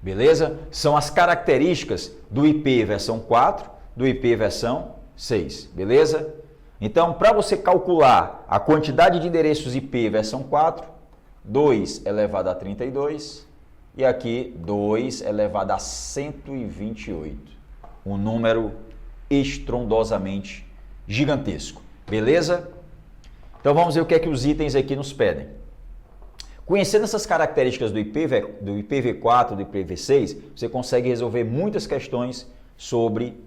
Beleza? São as características do IP versão 4, do IP versão 6. Beleza? Então, para você calcular a quantidade de endereços IP versão 4, 2 elevado a 32 e aqui 2 elevado a 128. Um número estrondosamente gigantesco. Beleza? Então vamos ver o que é que os itens aqui nos pedem. Conhecendo essas características do IPv4, do IPv6, você consegue resolver muitas questões sobre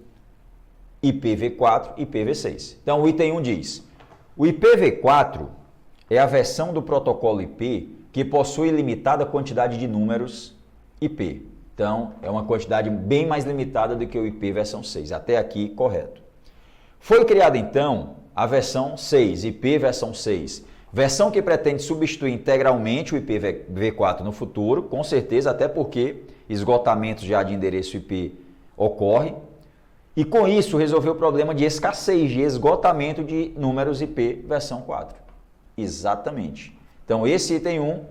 IPv4 e IPv6. Então o item 1 diz: o IPv4 é a versão do protocolo IP que possui limitada quantidade de números IP. Então é uma quantidade bem mais limitada do que o IP versão 6. Até aqui, correto. Foi criada então a versão 6, IP versão 6, versão que pretende substituir integralmente o IPv4 no futuro, com certeza, até porque esgotamento já de endereço IP ocorre, e com isso resolveu o problema de escassez, de esgotamento de números IP versão 4. Exatamente. Então esse item 1,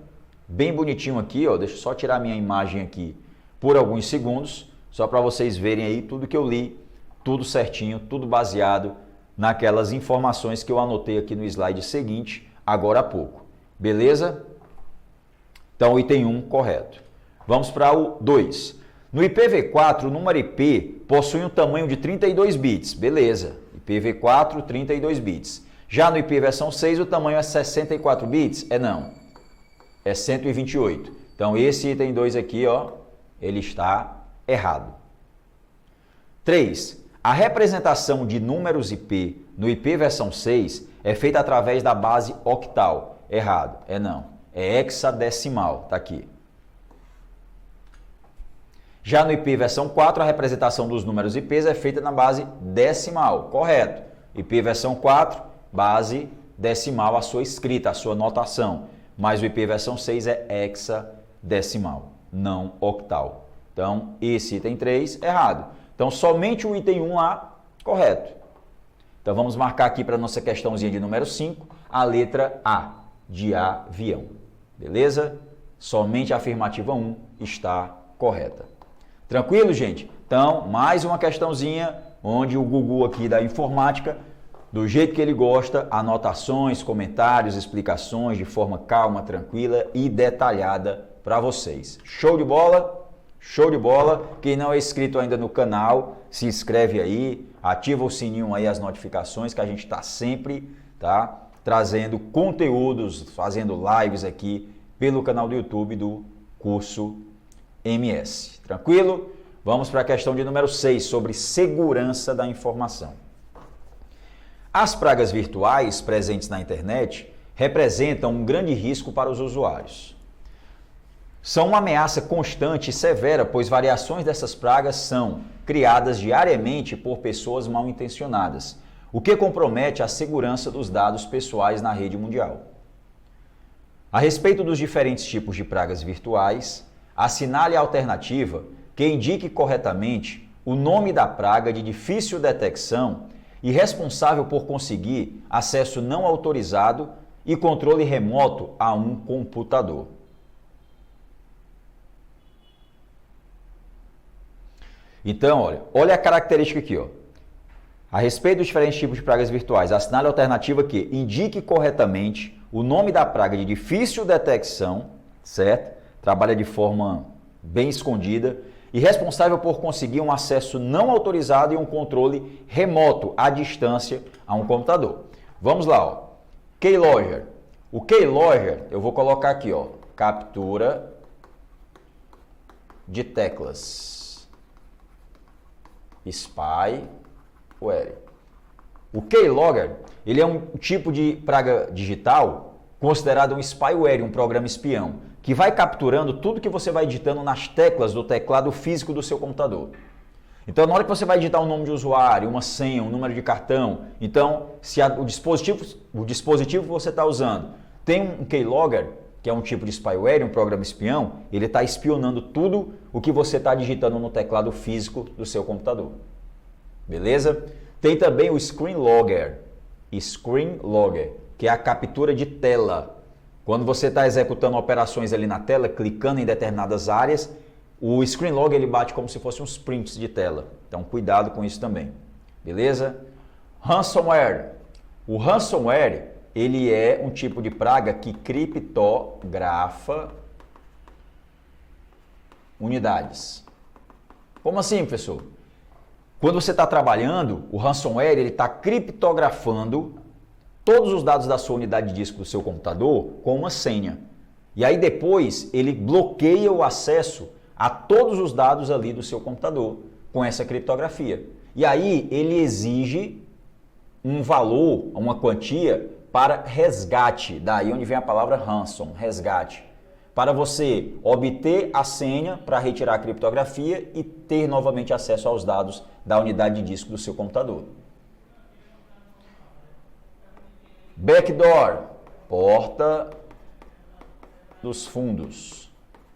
bem bonitinho aqui, ó, deixa eu só tirar minha imagem aqui por alguns segundos, só para vocês verem aí tudo que eu li, tudo certinho, tudo baseado naquelas informações que eu anotei aqui no slide seguinte, agora há pouco. Beleza? Então, o item 1 correto. Vamos para o 2. No IPv4, o número IP possui um tamanho de 32 bits. Beleza. IPv4, 32 bits. Já no IP versão 6, o tamanho é 64 bits? É não. É 128. Então, esse item 2 aqui, ó, ele está errado. 3. A representação de números IP no IP versão 6 é feita através da base octal. Errado. É não. É hexadecimal. Está aqui. Já no IP versão 4, a representação dos números IPs é feita na base decimal. Correto. IP versão 4, base decimal, a sua escrita, a sua notação. Mas o IP versão 6 é hexadecimal, não octal. Então, esse item 3, errado. Então, somente o item 1 lá, correto. Então, vamos marcar aqui para a nossa questãozinha de número 5, a letra A, de avião. Beleza? Somente a afirmativa 1 está correta. Tranquilo, gente? Então, mais uma questãozinha onde o Gugu aqui da informática, do jeito que ele gosta, anotações, comentários, explicações de forma calma, tranquila e detalhada para vocês. Show de bola? Show de bola! Quem não é inscrito ainda no canal, se inscreve aí, ativa o sininho aí, as notificações, que a gente está sempre, tá, trazendo conteúdos, fazendo lives aqui pelo canal do YouTube do curso MS. Tranquilo? Vamos para a questão de número 6, sobre segurança da informação. As pragas virtuais presentes na internet representam um grande risco para os usuários. São uma ameaça constante e severa, pois variações dessas pragas são criadas diariamente por pessoas mal intencionadas, o que compromete a segurança dos dados pessoais na rede mundial. A respeito dos diferentes tipos de pragas virtuais, assinale a alternativa que indique corretamente o nome da praga de difícil detecção e responsável por conseguir acesso não autorizado e controle remoto a um computador. Então, olha a característica aqui, ó. A respeito dos diferentes tipos de pragas virtuais, assinale a alternativa que indique corretamente o nome da praga de difícil detecção, certo? Trabalha de forma bem escondida e responsável por conseguir um acesso não autorizado e um controle remoto à distância a um computador. Vamos lá, ó. Keylogger. O Keylogger, eu vou colocar aqui, ó, captura de teclas. Spyware. O Keylogger, ele é um tipo de praga digital considerado um spyware, um programa espião, que vai capturando tudo que você vai digitando nas teclas do teclado físico do seu computador. Então, na hora que você vai digitar um nome de usuário, uma senha, um número de cartão, então, se o dispositivo que você está usando tem um Keylogger, que é um tipo de spyware, um programa espião, ele está espionando tudo o que você está digitando no teclado físico do seu computador. Beleza? Tem também o Screen Logger, que é a captura de tela. Quando você está executando operações ali na tela, clicando em determinadas áreas, o Screen Logger ele bate como se fossem uns prints de tela. Então, cuidado com isso também. Beleza? Ransomware. O ransomware ele é um tipo de praga que criptografa unidades. Como assim, professor? Quando você está trabalhando, o ransomware ele está criptografando todos os dados da sua unidade de disco do seu computador com uma senha. E aí depois ele bloqueia o acesso a todos os dados ali do seu computador com essa criptografia. E aí ele exige um valor, uma quantia para resgate, daí onde vem a palavra ransom, resgate, para você obter a senha para retirar a criptografia e ter novamente acesso aos dados da unidade de disco do seu computador. Backdoor, porta dos fundos.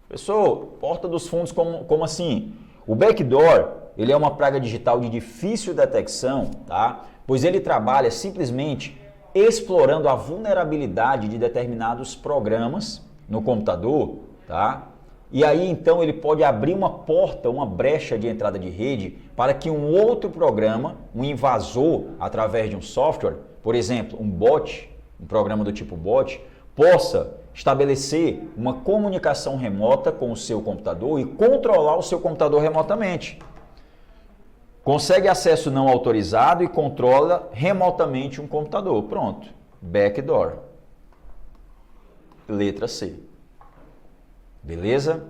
Pessoal, porta dos fundos como assim? O backdoor, ele é uma praga digital de difícil detecção, tá? Pois ele trabalha simplesmente explorando a vulnerabilidade de determinados programas no computador, tá? E aí então ele pode abrir uma porta, uma brecha de entrada de rede para que um outro programa, um invasor através de um software, por exemplo, um bot, um programa do tipo bot, possa estabelecer uma comunicação remota com o seu computador e controlar o seu computador remotamente. Consegue acesso não autorizado e controla remotamente um computador. Pronto. Backdoor. Letra C. Beleza?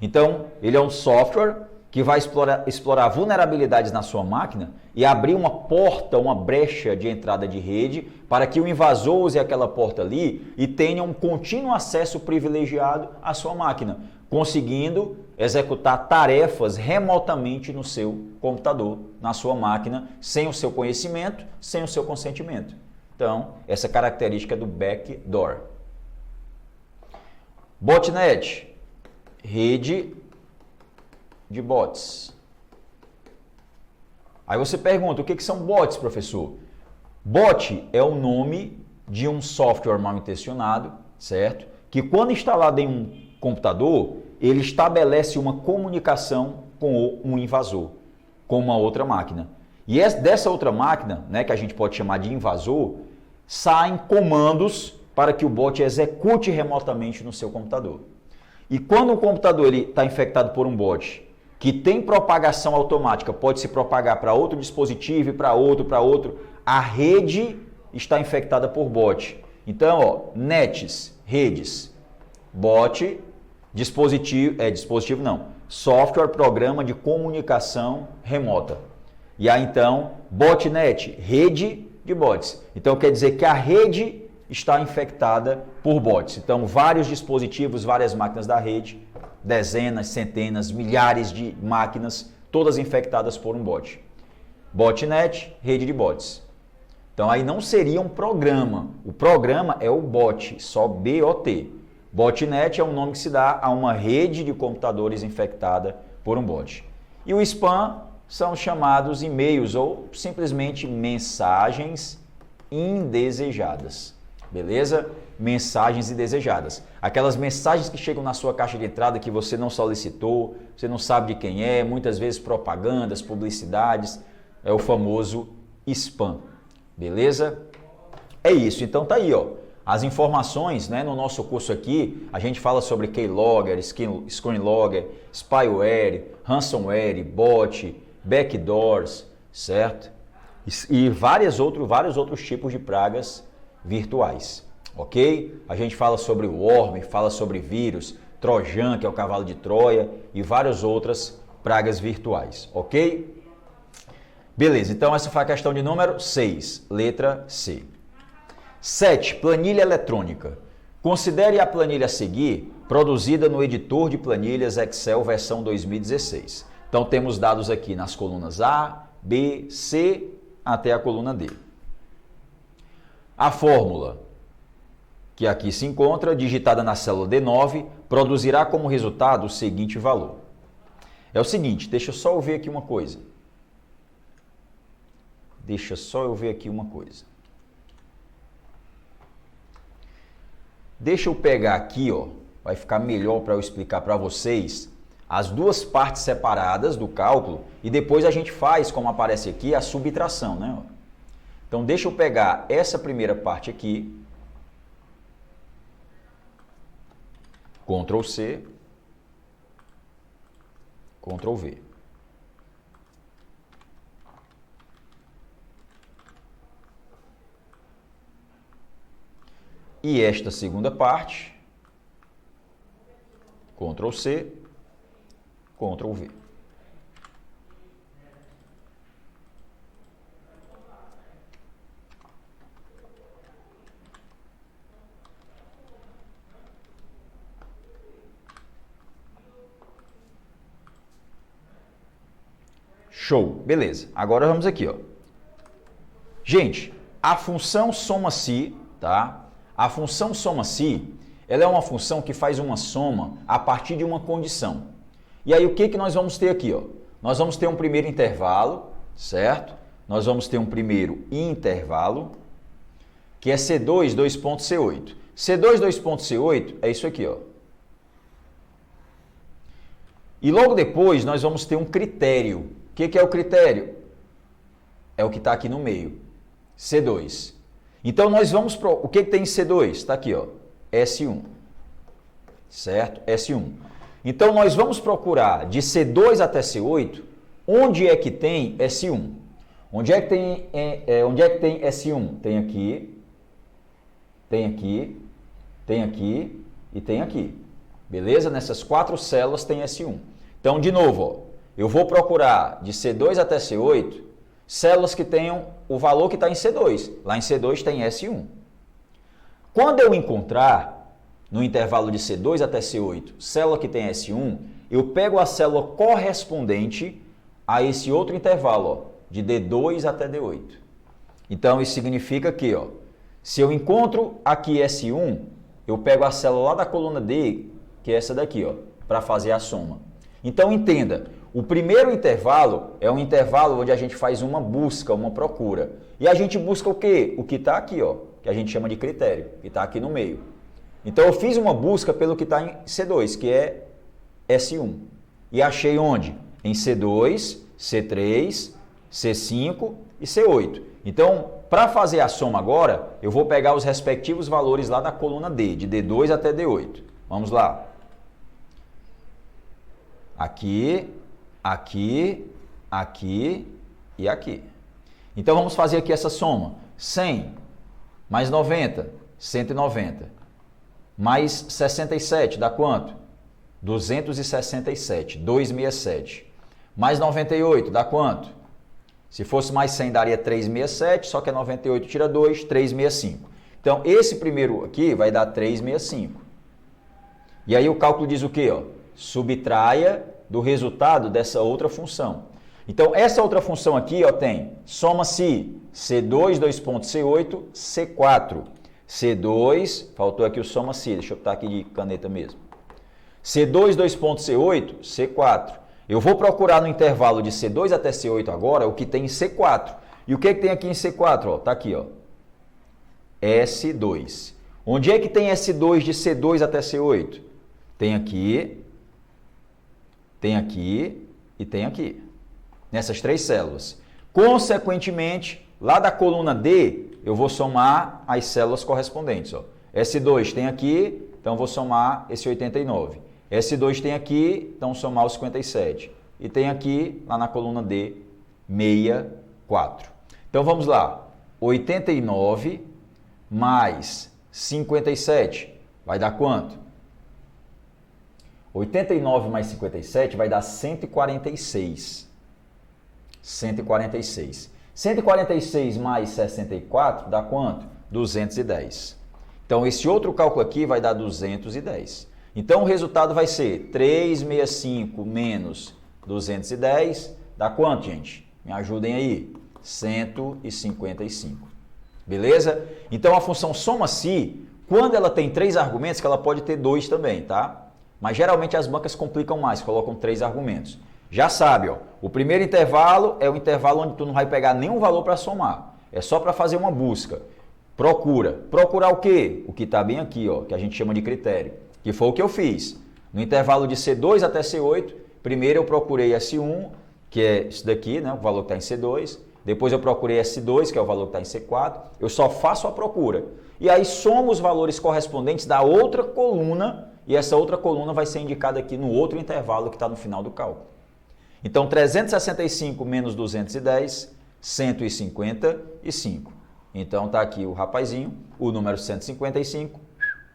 Então, ele é um software que vai explorar vulnerabilidades na sua máquina e abrir uma porta, uma brecha de entrada de rede para que o invasor use aquela porta ali e tenha um contínuo acesso privilegiado à sua máquina, conseguindo executar tarefas remotamente no seu computador, na sua máquina, sem o seu conhecimento, sem o seu consentimento. Então, essa característica do backdoor. Botnet, rede de bots. Aí você pergunta, o que são bots, professor? Bot é o nome de um software mal intencionado, certo? Que quando instalado em um computador, ele estabelece uma comunicação com um invasor, com uma outra máquina. E dessa outra máquina, né, que a gente pode chamar de invasor, saem comandos para que o bot execute remotamente no seu computador. E quando o computador está infectado por um bot que tem propagação automática, pode se propagar para outro dispositivo e para outro, a rede está infectada por bot. Então, ó, nets, redes, bot, software, programa de comunicação remota. E aí então, botnet, rede de bots. Então quer dizer que a rede está infectada por bots. Então vários dispositivos, várias máquinas da rede, dezenas, centenas, milhares de máquinas, todas infectadas por um bot. Botnet, rede de bots. Então aí não seria um programa. O programa é o bot, só B-O-T. Botnet é um nome que se dá a uma rede de computadores infectada por um bot. E o spam são chamados e-mails ou simplesmente mensagens indesejadas. Beleza? Mensagens indesejadas. Aquelas mensagens que chegam na sua caixa de entrada que você não solicitou, você não sabe de quem é, muitas vezes propagandas, publicidades, é o famoso spam. Beleza? É isso. Então tá aí, ó. As informações, né, no nosso curso aqui, a gente fala sobre keylogger, screenlogger, spyware, ransomware, bot, backdoors, certo? E vários outros tipos de pragas virtuais, ok? A gente fala sobre worm, fala sobre vírus, trojan, que é o cavalo de Troia, e várias outras pragas virtuais, ok? Beleza, então essa foi a questão de número 6, letra C. 7. Planilha eletrônica. Considere a planilha a seguir, produzida no editor de planilhas Excel versão 2016. Então temos dados aqui nas colunas A, B, C, até a coluna D. A fórmula que aqui se encontra, digitada na célula D9, produzirá como resultado o seguinte valor. É o seguinte, deixa só eu ver aqui uma coisa. Deixa eu pegar aqui, ó, vai ficar melhor para eu explicar para vocês as duas partes separadas do cálculo e depois a gente faz, como aparece aqui, a subtração, né? Então, deixa eu pegar essa primeira parte aqui, Ctrl C, Ctrl V. E esta segunda parte, Ctrl C, Ctrl V. Show, beleza. Agora vamos aqui, ó. Gente, a função soma-se, tá? A função soma-se, ela é uma função que faz uma soma a partir de uma condição. E aí o que nós vamos ter aqui, ó? Nós vamos ter um primeiro intervalo, certo? Nós vamos ter um primeiro intervalo, que é C2, 2.C8. C2, 2.C8 é isso aqui, ó. E logo depois nós vamos ter um critério. O que é o critério? É o que está aqui no meio, C2. Então nós vamos para o que tem em C2? Está aqui, ó, S1, certo? S1. Então nós vamos procurar de C2 até C8, onde é que tem S1? Onde é que tem S1? Tem aqui, tem aqui, tem aqui e tem aqui. Beleza? Nessas 4 células tem S1. Então, de novo, ó, eu vou procurar de C2 até C8 células que tenham o valor que está em C2. Lá em C2 tem S1. Quando eu encontrar, no intervalo de C2 até C8, célula que tem S1, eu pego a célula correspondente a esse outro intervalo, ó, de D2 até D8. Então, isso significa que, ó, se eu encontro aqui S1, eu pego a célula lá da coluna D, que é essa daqui, ó, para fazer a soma. Então, entenda, o primeiro intervalo é um intervalo onde a gente faz uma busca, uma procura. E a gente busca o quê? O que está aqui, ó, que a gente chama de critério, que está aqui no meio. Então, eu fiz uma busca pelo que está em C2, que é S1. E achei onde? Em C2, C3, C5 e C8. Então, para fazer a soma agora, eu vou pegar os respectivos valores lá da coluna D, de D2 até D8. Vamos lá. Aqui, aqui, aqui e aqui. Então, vamos fazer aqui essa soma. 100 mais 90, 190. Mais 67, dá quanto? 267, 267. Mais 98, dá quanto? Se fosse mais 100, daria 367, só que é 98 tira 2, 365. Então, esse primeiro aqui vai dar 365. E aí o cálculo diz o quê? Ó? Subtraia do resultado dessa outra função. Então, essa outra função aqui, ó, tem soma-se C2, 2.C8, C4. C2, faltou aqui o soma-se, deixa eu botar aqui de caneta mesmo. C2, 2.C8, C4. Eu vou procurar no intervalo de C2 até C8 agora o que tem em C4. E o que tem aqui em C4? Está aqui, ó. S2. Onde é que tem S2 de C2 até C8? Tem aqui e tem aqui. Nessas 3 células. Consequentemente, lá da coluna D, eu vou somar as células correspondentes. Ó. S2 tem aqui, então vou somar esse 89. S2 tem aqui, então somar os 57. E tem aqui, lá na coluna D, 64. Então vamos lá. 89 mais 57 vai dar quanto? 89 mais 57 vai dar 146. 146. 146 mais 64 dá quanto? 210. Então, esse outro cálculo aqui vai dar 210. Então, o resultado vai ser 365 menos 210. Dá quanto, gente? Me ajudem aí. 155. Beleza? Então, a função soma-se, quando ela tem 3 argumentos, que ela pode ter 2 também, tá? Mas, geralmente, as bancas complicam mais, colocam 3 argumentos. Já sabe, ó, o primeiro intervalo é o intervalo onde tu não vai pegar nenhum valor para somar. É só para fazer uma busca. Procura. Procurar o quê? O que está bem aqui, ó, que a gente chama de critério. Que foi o que eu fiz. No intervalo de C2 até C8, primeiro eu procurei S1, que é isso daqui, né, o valor que está em C2. Depois eu procurei S2, que é o valor que está em C4. Eu só faço a procura. E aí somo os valores correspondentes da outra coluna, e essa outra coluna vai ser indicada aqui no outro intervalo que está no final do cálculo. Então, 365 menos 210, 155. Então, está aqui o rapazinho, o número 155,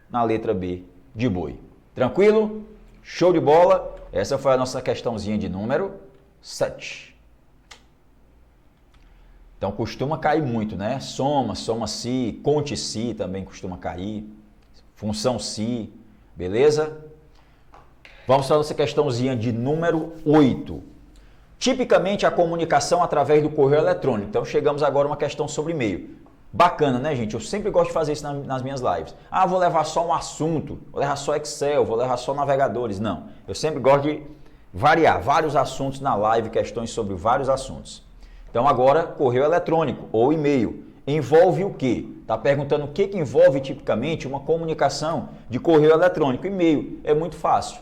na letra B de boi. Tranquilo? Show de bola? Essa foi a nossa questãozinha de número 7. Então, costuma cair muito, né? Soma, soma-se, conte-se também costuma cair. Função-se, beleza? Vamos para a nossa questãozinha de número 8. Tipicamente, a comunicação através do correio eletrônico. Então, chegamos agora a uma questão sobre e-mail. Bacana, né, gente? Eu sempre gosto de fazer isso nas minhas lives. Ah, vou levar só um assunto, vou levar só Excel, vou levar só navegadores. Não, eu sempre gosto de variar vários assuntos na live, questões sobre vários assuntos. Então, agora, correio eletrônico ou e-mail. Envolve o quê? Está perguntando o que envolve tipicamente uma comunicação de correio eletrônico. E-mail é muito fácil.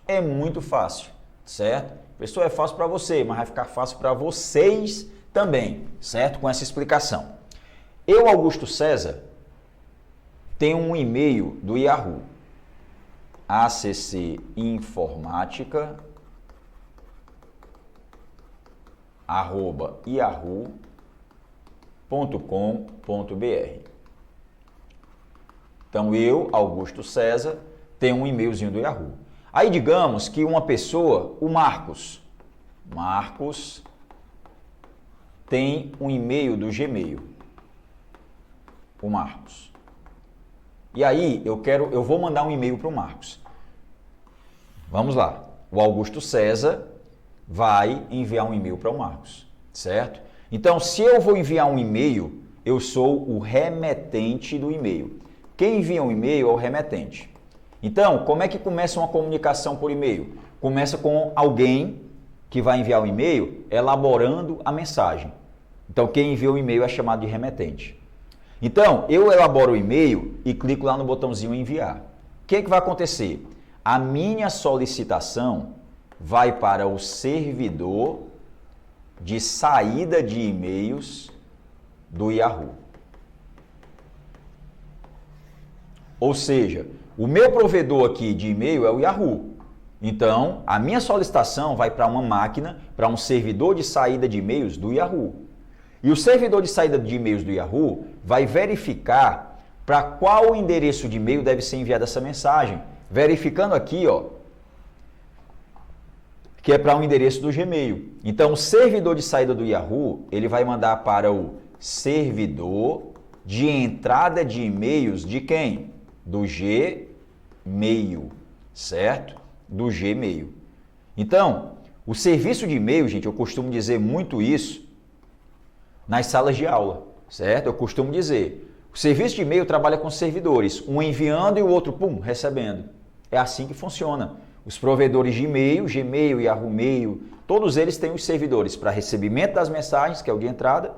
É muito fácil, certo? Pessoal, é fácil para você, mas vai ficar fácil para vocês também, certo? Com essa explicação. Eu, Augusto César, tenho um e-mail do Yahoo, accinformatica@yahoo.com.br. Então, eu, Augusto César, tenho um e-mailzinho do Yahoo. Aí, digamos que uma pessoa, o Marcos tem um e-mail do Gmail. O Marcos. E aí, eu vou mandar um e-mail para o Marcos. Vamos lá. O Augusto César vai enviar um e-mail para o Marcos, certo? Então, se eu vou enviar um e-mail, eu sou o remetente do e-mail. Quem envia um e-mail é o remetente. Então, como é que começa uma comunicação por e-mail? Começa com alguém que vai enviar o e-mail elaborando a mensagem. Então, quem envia o e-mail é chamado de remetente. Então, eu elaboro o e-mail e clico lá no botãozinho enviar. O que vai acontecer? A minha solicitação vai para o servidor de saída de e-mails do Yahoo. Ou seja, o meu provedor aqui de e-mail é o Yahoo. Então, a minha solicitação vai para uma máquina, para um servidor de saída de e-mails do Yahoo. E o servidor de saída de e-mails do Yahoo vai verificar para qual endereço de e-mail deve ser enviada essa mensagem. Verificando aqui, ó, que é para um endereço do Gmail. Então, o servidor de saída do Yahoo, ele vai mandar para o servidor de entrada de e-mails de quem? Do Gmail, certo? Do Gmail. Então, o serviço de e-mail, gente, eu costumo dizer muito isso nas salas de aula, certo? Eu costumo dizer, o serviço de e-mail trabalha com servidores, um enviando e o outro, pum, recebendo. É assim que funciona. os provedores de e-mail, Gmail, Yahoo Mail, todos eles têm os servidores para recebimento das mensagens, que é o de entrada,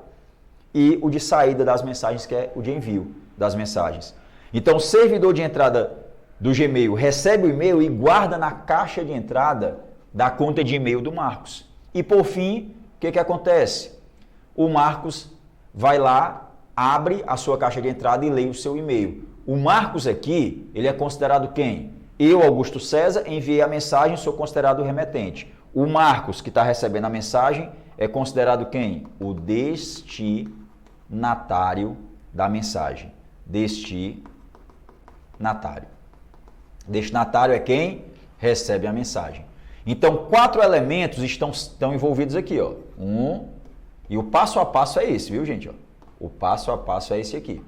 e o de saída das mensagens, que é o de envio das mensagens. Então, o servidor de entrada do Gmail recebe o e-mail e guarda na caixa de entrada da conta de e-mail do Marcos. E por fim, o que acontece? O Marcos vai lá, abre a sua caixa de entrada e lê o seu e-mail. O Marcos aqui, ele é considerado quem? Eu, Augusto César, enviei a mensagem, sou considerado o remetente. O Marcos, que está recebendo a mensagem, é considerado quem? O destinatário da mensagem. Destinatário. Destinatário é quem recebe a mensagem. Então, 4 elementos estão envolvidos aqui, ó. E o passo a passo é esse, viu, gente? Ó. O passo a passo é esse aqui.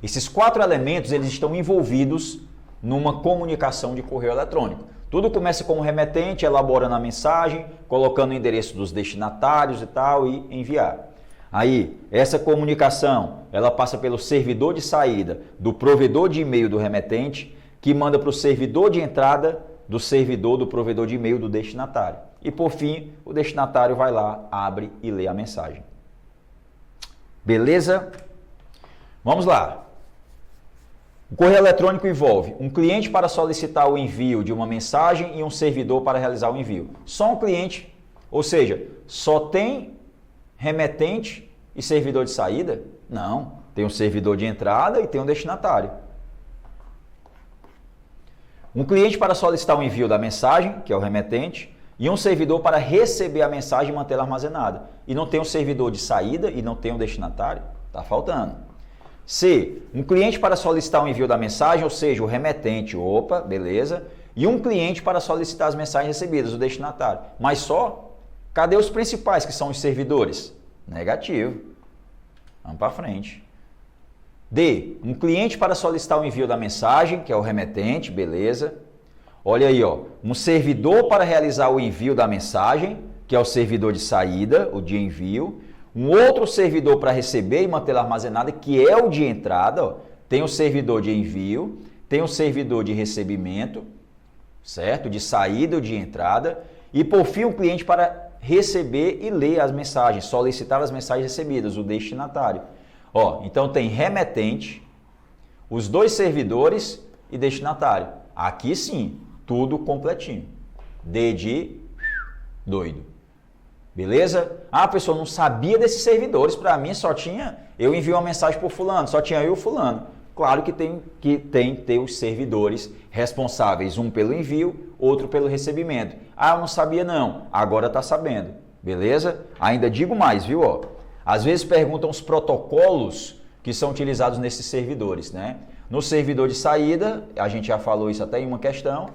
Esses 4 elementos, eles estão envolvidos numa comunicação de correio eletrônico. Tudo começa com o remetente, elaborando a mensagem, colocando o endereço dos destinatários e tal, e enviar. Aí, essa comunicação, ela passa pelo servidor de saída do provedor de e-mail do remetente, que manda para o servidor de entrada do servidor do provedor de e-mail do destinatário. E por fim, o destinatário vai lá, abre e lê a mensagem. Beleza? Vamos lá. O correio eletrônico envolve um cliente para solicitar o envio de uma mensagem e um servidor para realizar o envio. Só um cliente, ou seja, só tem remetente e servidor de saída? Não, tem um servidor de entrada e tem um destinatário. Um cliente para solicitar o envio da mensagem, que é o remetente, e um servidor para receber a mensagem e mantê-la armazenada. E não tem um servidor de saída e não tem um destinatário? Está faltando. C. Um cliente para solicitar o envio da mensagem, ou seja, o remetente, opa, beleza. E um cliente para solicitar as mensagens recebidas, o destinatário. Mas só? Cadê os principais, que são os servidores? Negativo. Vamos para frente. D. Um cliente para solicitar o envio da mensagem, que é o remetente, beleza. Olha aí, ó, um servidor para realizar o envio da mensagem, que é o servidor de saída, o de envio. Um outro servidor para receber e mantê-la armazenada, que é o de entrada. Ó. Tem o servidor de envio, tem o servidor de recebimento, certo? De saída ou de entrada. E, por fim, um cliente para receber e ler as mensagens, solicitar as mensagens recebidas, o destinatário. Ó, então tem remetente, os 2 servidores e destinatário. Aqui sim, tudo completinho. D de doido. Beleza? Ah, a pessoa não sabia desses servidores, para mim só tinha, eu envio uma mensagem por fulano, só tinha eu e fulano. Claro que tem que ter os servidores responsáveis, um pelo envio, outro pelo recebimento. Ah, eu não sabia não, agora está sabendo. Beleza? Ainda digo mais, viu? Ó. Às vezes perguntam os protocolos que são utilizados nesses servidores, né? No servidor de saída, a gente já falou isso até em uma questão,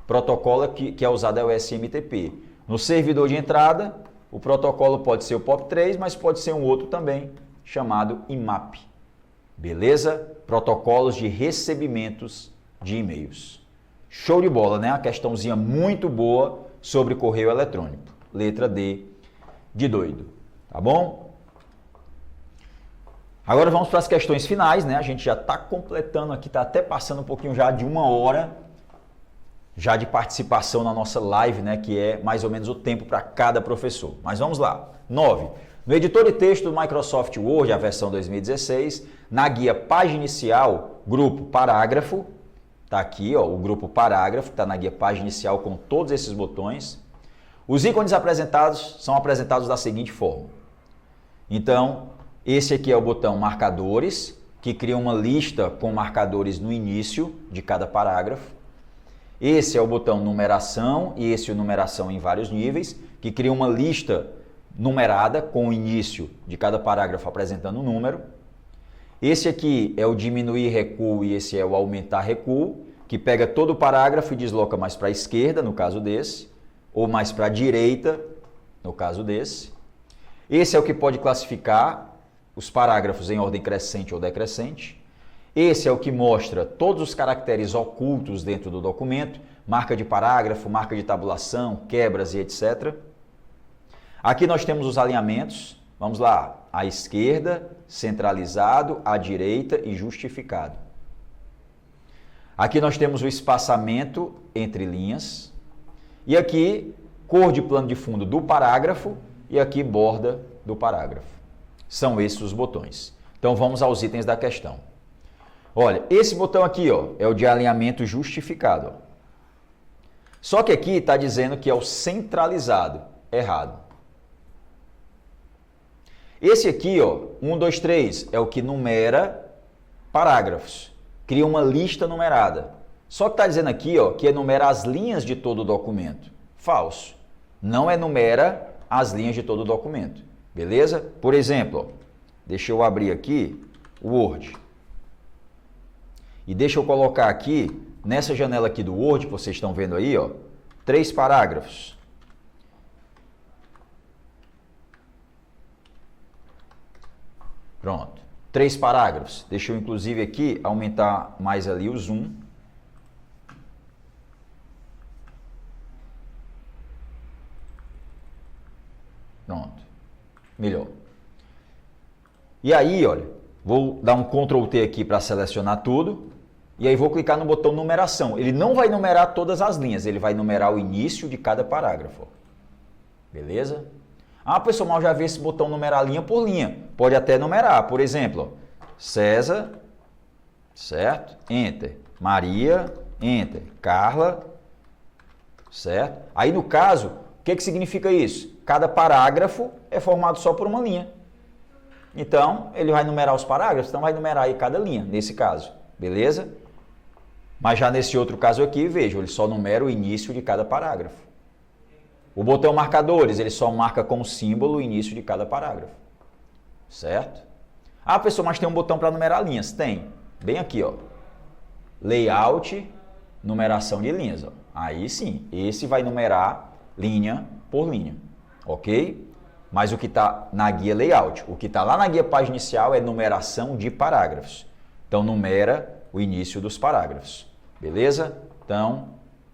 protocolo que é usado é o SMTP. No servidor de entrada, o protocolo pode ser o POP3, mas pode ser um outro também, chamado IMAP. Beleza? Protocolos de recebimentos de e-mails. Show de bola, né? Uma questãozinha muito boa sobre correio eletrônico. Letra D de doido. Tá bom? Agora vamos para as questões finais, né? A gente já está completando aqui, está até passando um pouquinho já de 1 hora já de participação na nossa live, né? Que é mais ou menos o tempo para cada professor. Mas vamos lá. 9. No editor de texto do Microsoft Word, a versão 2016, na guia página inicial, grupo parágrafo, tá aqui, ó, o grupo parágrafo, está na guia página inicial com todos esses botões. Os ícones apresentados são apresentados da seguinte forma. Então, esse aqui é o botão marcadores, que cria uma lista com marcadores no início de cada parágrafo. Esse é o botão numeração e esse é o numeração em vários níveis, que cria uma lista numerada com o início de cada parágrafo apresentando um número. Esse aqui é o diminuir recuo e esse é o aumentar recuo, que pega todo o parágrafo e desloca mais para a esquerda, no caso desse, ou mais para a direita, no caso desse. Esse é o que pode classificar os parágrafos em ordem crescente ou decrescente. Esse é o que mostra todos os caracteres ocultos dentro do documento, marca de parágrafo, marca de tabulação, quebras e etc. Aqui nós temos os alinhamentos. Vamos lá, à esquerda, centralizado, à direita e justificado. Aqui nós temos o espaçamento entre linhas, E aqui, cor de plano de fundo do parágrafo e aqui borda do parágrafo. São esses os botões. Então vamos aos itens da questão. Olha, esse botão aqui ó, é o de alinhamento justificado. Ó. Só que aqui está dizendo que é o centralizado. Errado. Esse aqui, ó, 1, 2, 3, é o que numera parágrafos. Cria uma lista numerada. Só que está dizendo aqui ó, que enumera as linhas de todo o documento. Falso. Não enumera as linhas de todo o documento. Beleza? Por exemplo, ó, deixa eu abrir aqui o Word. E deixa eu colocar aqui, nessa janela aqui do Word, que vocês estão vendo aí, ó, 3 parágrafos. Pronto. 3 parágrafos. Deixa eu, inclusive, aqui aumentar mais ali o zoom. Pronto. Melhor. E aí, olha, vou dar um Ctrl T aqui para selecionar tudo. E aí vou clicar no botão numeração. Ele não vai numerar todas as linhas, ele vai numerar o início de cada parágrafo. Beleza? Ah, pessoal, mas eu já vi esse botão numerar linha por linha. Pode até numerar. Por exemplo, ó, César, certo? Enter. Maria, enter. Carla, certo? Aí no caso, o que significa isso? Cada parágrafo é formado só por uma linha. Então, ele vai numerar os parágrafos, então vai numerar aí cada linha, nesse caso. Beleza? Mas já nesse outro caso aqui, veja, ele só numera o início de cada parágrafo. O botão marcadores, ele só marca com símbolo o início de cada parágrafo. Certo? Ah, pessoal, mas tem um botão para numerar linhas. Tem. Bem aqui, ó. Layout, numeração de linhas. Ó. Aí sim, esse vai numerar linha por linha. Ok? Mas o que está na guia layout, o que está lá na guia página inicial é numeração de parágrafos. Então, numera o início dos parágrafos. Beleza? Então,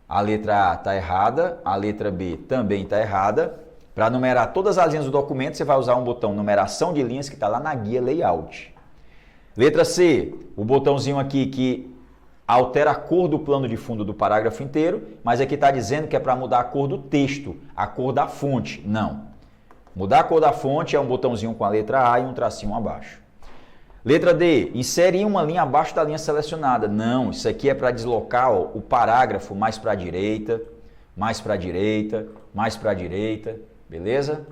a letra A está errada, a letra B também está errada. Para numerar todas as linhas do documento, você vai usar um botão numeração de linhas que está lá na guia layout. Letra C, o botãozinho aqui que altera a cor do plano de fundo do parágrafo inteiro, mas aqui está dizendo que é para mudar a cor do texto, a cor da fonte. Não. Mudar a cor da fonte é um botãozinho com a letra A e um tracinho abaixo. Letra D, inserir uma linha abaixo da linha selecionada. Não, isso aqui é para deslocar ó, o parágrafo mais para a direita, mais para a direita, mais para a direita, beleza?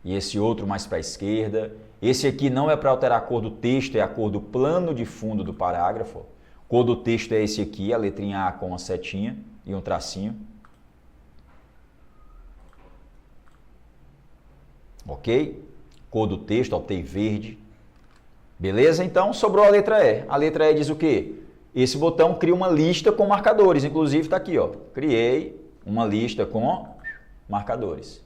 E esse outro mais para a esquerda. Esse aqui não é para alterar a cor do texto, é a cor do plano de fundo do parágrafo. Ó. Cor do texto é esse aqui, a letrinha A com uma setinha e um tracinho. Ok? Cor do texto, optei verde. Beleza? Então, sobrou a letra E. A letra E diz o quê? Esse botão cria uma lista com marcadores. Inclusive, está aqui, ó. Criei uma lista com marcadores.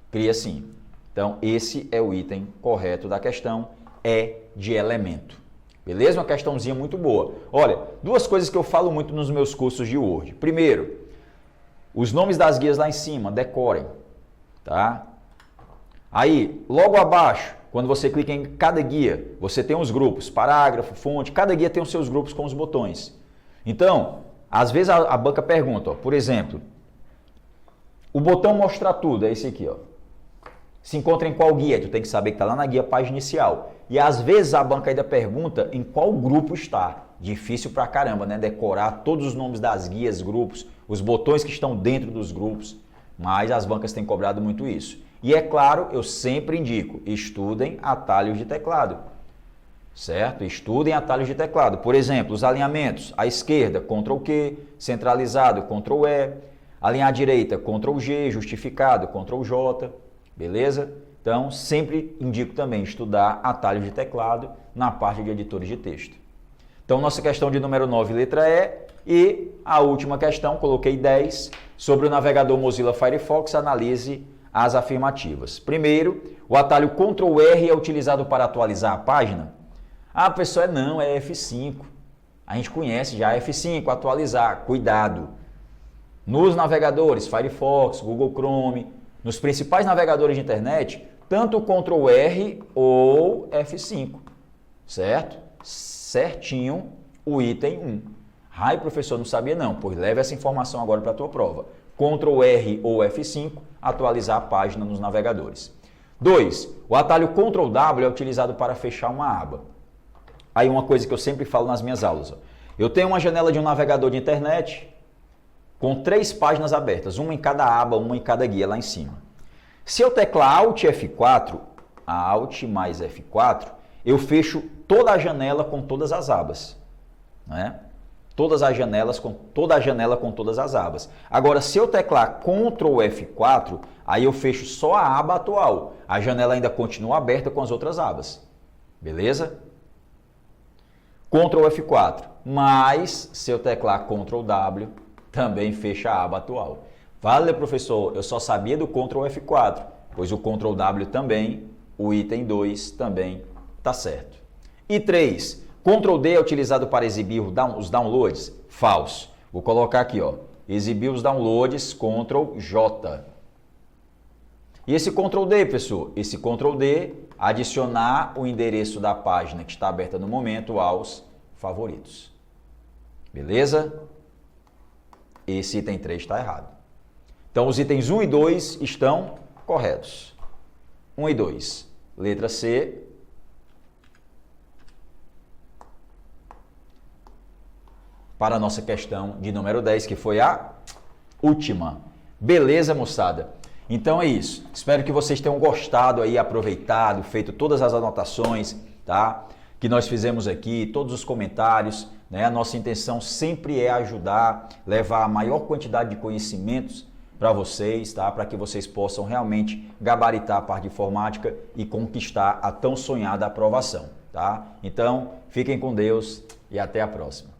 Cria sim. Então, esse é o item correto da questão. É de elemento. Beleza? Uma questãozinha muito boa. Olha, duas coisas que eu falo muito nos meus cursos de Word. Primeiro, os nomes das guias lá em cima, decorem. Tá? Aí, logo abaixo, quando você clica em cada guia, você tem os grupos, parágrafo, fonte, cada guia tem os seus grupos com os botões. Então, às vezes a banca pergunta, ó, por exemplo, o botão mostrar tudo, é esse aqui, ó. Se encontra em qual guia? Tu tem que saber que está lá na guia página inicial. E às vezes a banca ainda pergunta em qual grupo está. Difícil pra caramba, né? Decorar todos os nomes das guias, grupos, os botões que estão dentro dos grupos. Mas as bancas têm cobrado muito isso. E é claro, eu sempre indico, estudem atalhos de teclado, certo? Estudem atalhos de teclado. Por exemplo, os alinhamentos, à esquerda, Ctrl Q, centralizado, Ctrl E, alinhar à direita, Ctrl G, justificado, Ctrl J, beleza? Então, sempre indico também estudar atalhos de teclado na parte de editores de texto. Então, nossa questão de número 9, letra E, e a última questão, coloquei 10, sobre o navegador Mozilla Firefox, analise as afirmativas. Primeiro, o atalho Ctrl R é utilizado para atualizar a página? Ah, pessoal, não, é F5. A gente conhece já F5, atualizar, cuidado. Nos navegadores Firefox, Google Chrome, nos principais navegadores de internet, tanto o Ctrl R ou F5, certo? Certinho o item 1. Ai, professor, não sabia não, pois leve essa informação agora para a tua prova. Ctrl R ou F5, atualizar a página nos navegadores. 2. O atalho Ctrl W é utilizado para fechar uma aba. Aí uma coisa que eu sempre falo nas minhas aulas. Ó. Eu tenho uma janela de um navegador de internet com 3 páginas abertas, uma em cada aba, uma em cada guia lá em cima. Se eu teclar Alt F4, Alt mais F4, eu fecho toda a janela com todas as abas. Né? Toda a janela com todas as abas. Agora, se eu teclar Ctrl F4, aí eu fecho só a aba atual. A janela ainda continua aberta com as outras abas. Beleza? Ctrl F4, mas se eu teclar Ctrl W, também fecha a aba atual. Vale, professor, eu só sabia do Ctrl F4, pois o Ctrl W também, o item 2 também está certo. E 3, Ctrl D é utilizado para exibir os downloads? Falso. Vou colocar aqui, ó, exibir os downloads, Ctrl J. E esse Ctrl D, pessoal? Esse Ctrl D, adicionar o endereço da página que está aberta no momento aos favoritos. Beleza? Esse item 3 está errado. Então, os itens 1 e 2 estão corretos. 1 e 2. Letra C. Para a nossa questão de número 10, que foi a última. Beleza, moçada? Então é isso. Espero que vocês tenham gostado aí, aproveitado, feito todas as anotações, tá? Que nós fizemos aqui, todos os comentários, né? A nossa intenção sempre é ajudar, levar a maior quantidade de conhecimentos para vocês, tá? Para que vocês possam realmente gabaritar a parte de informática e conquistar a tão sonhada aprovação, tá? Então, fiquem com Deus e até a próxima.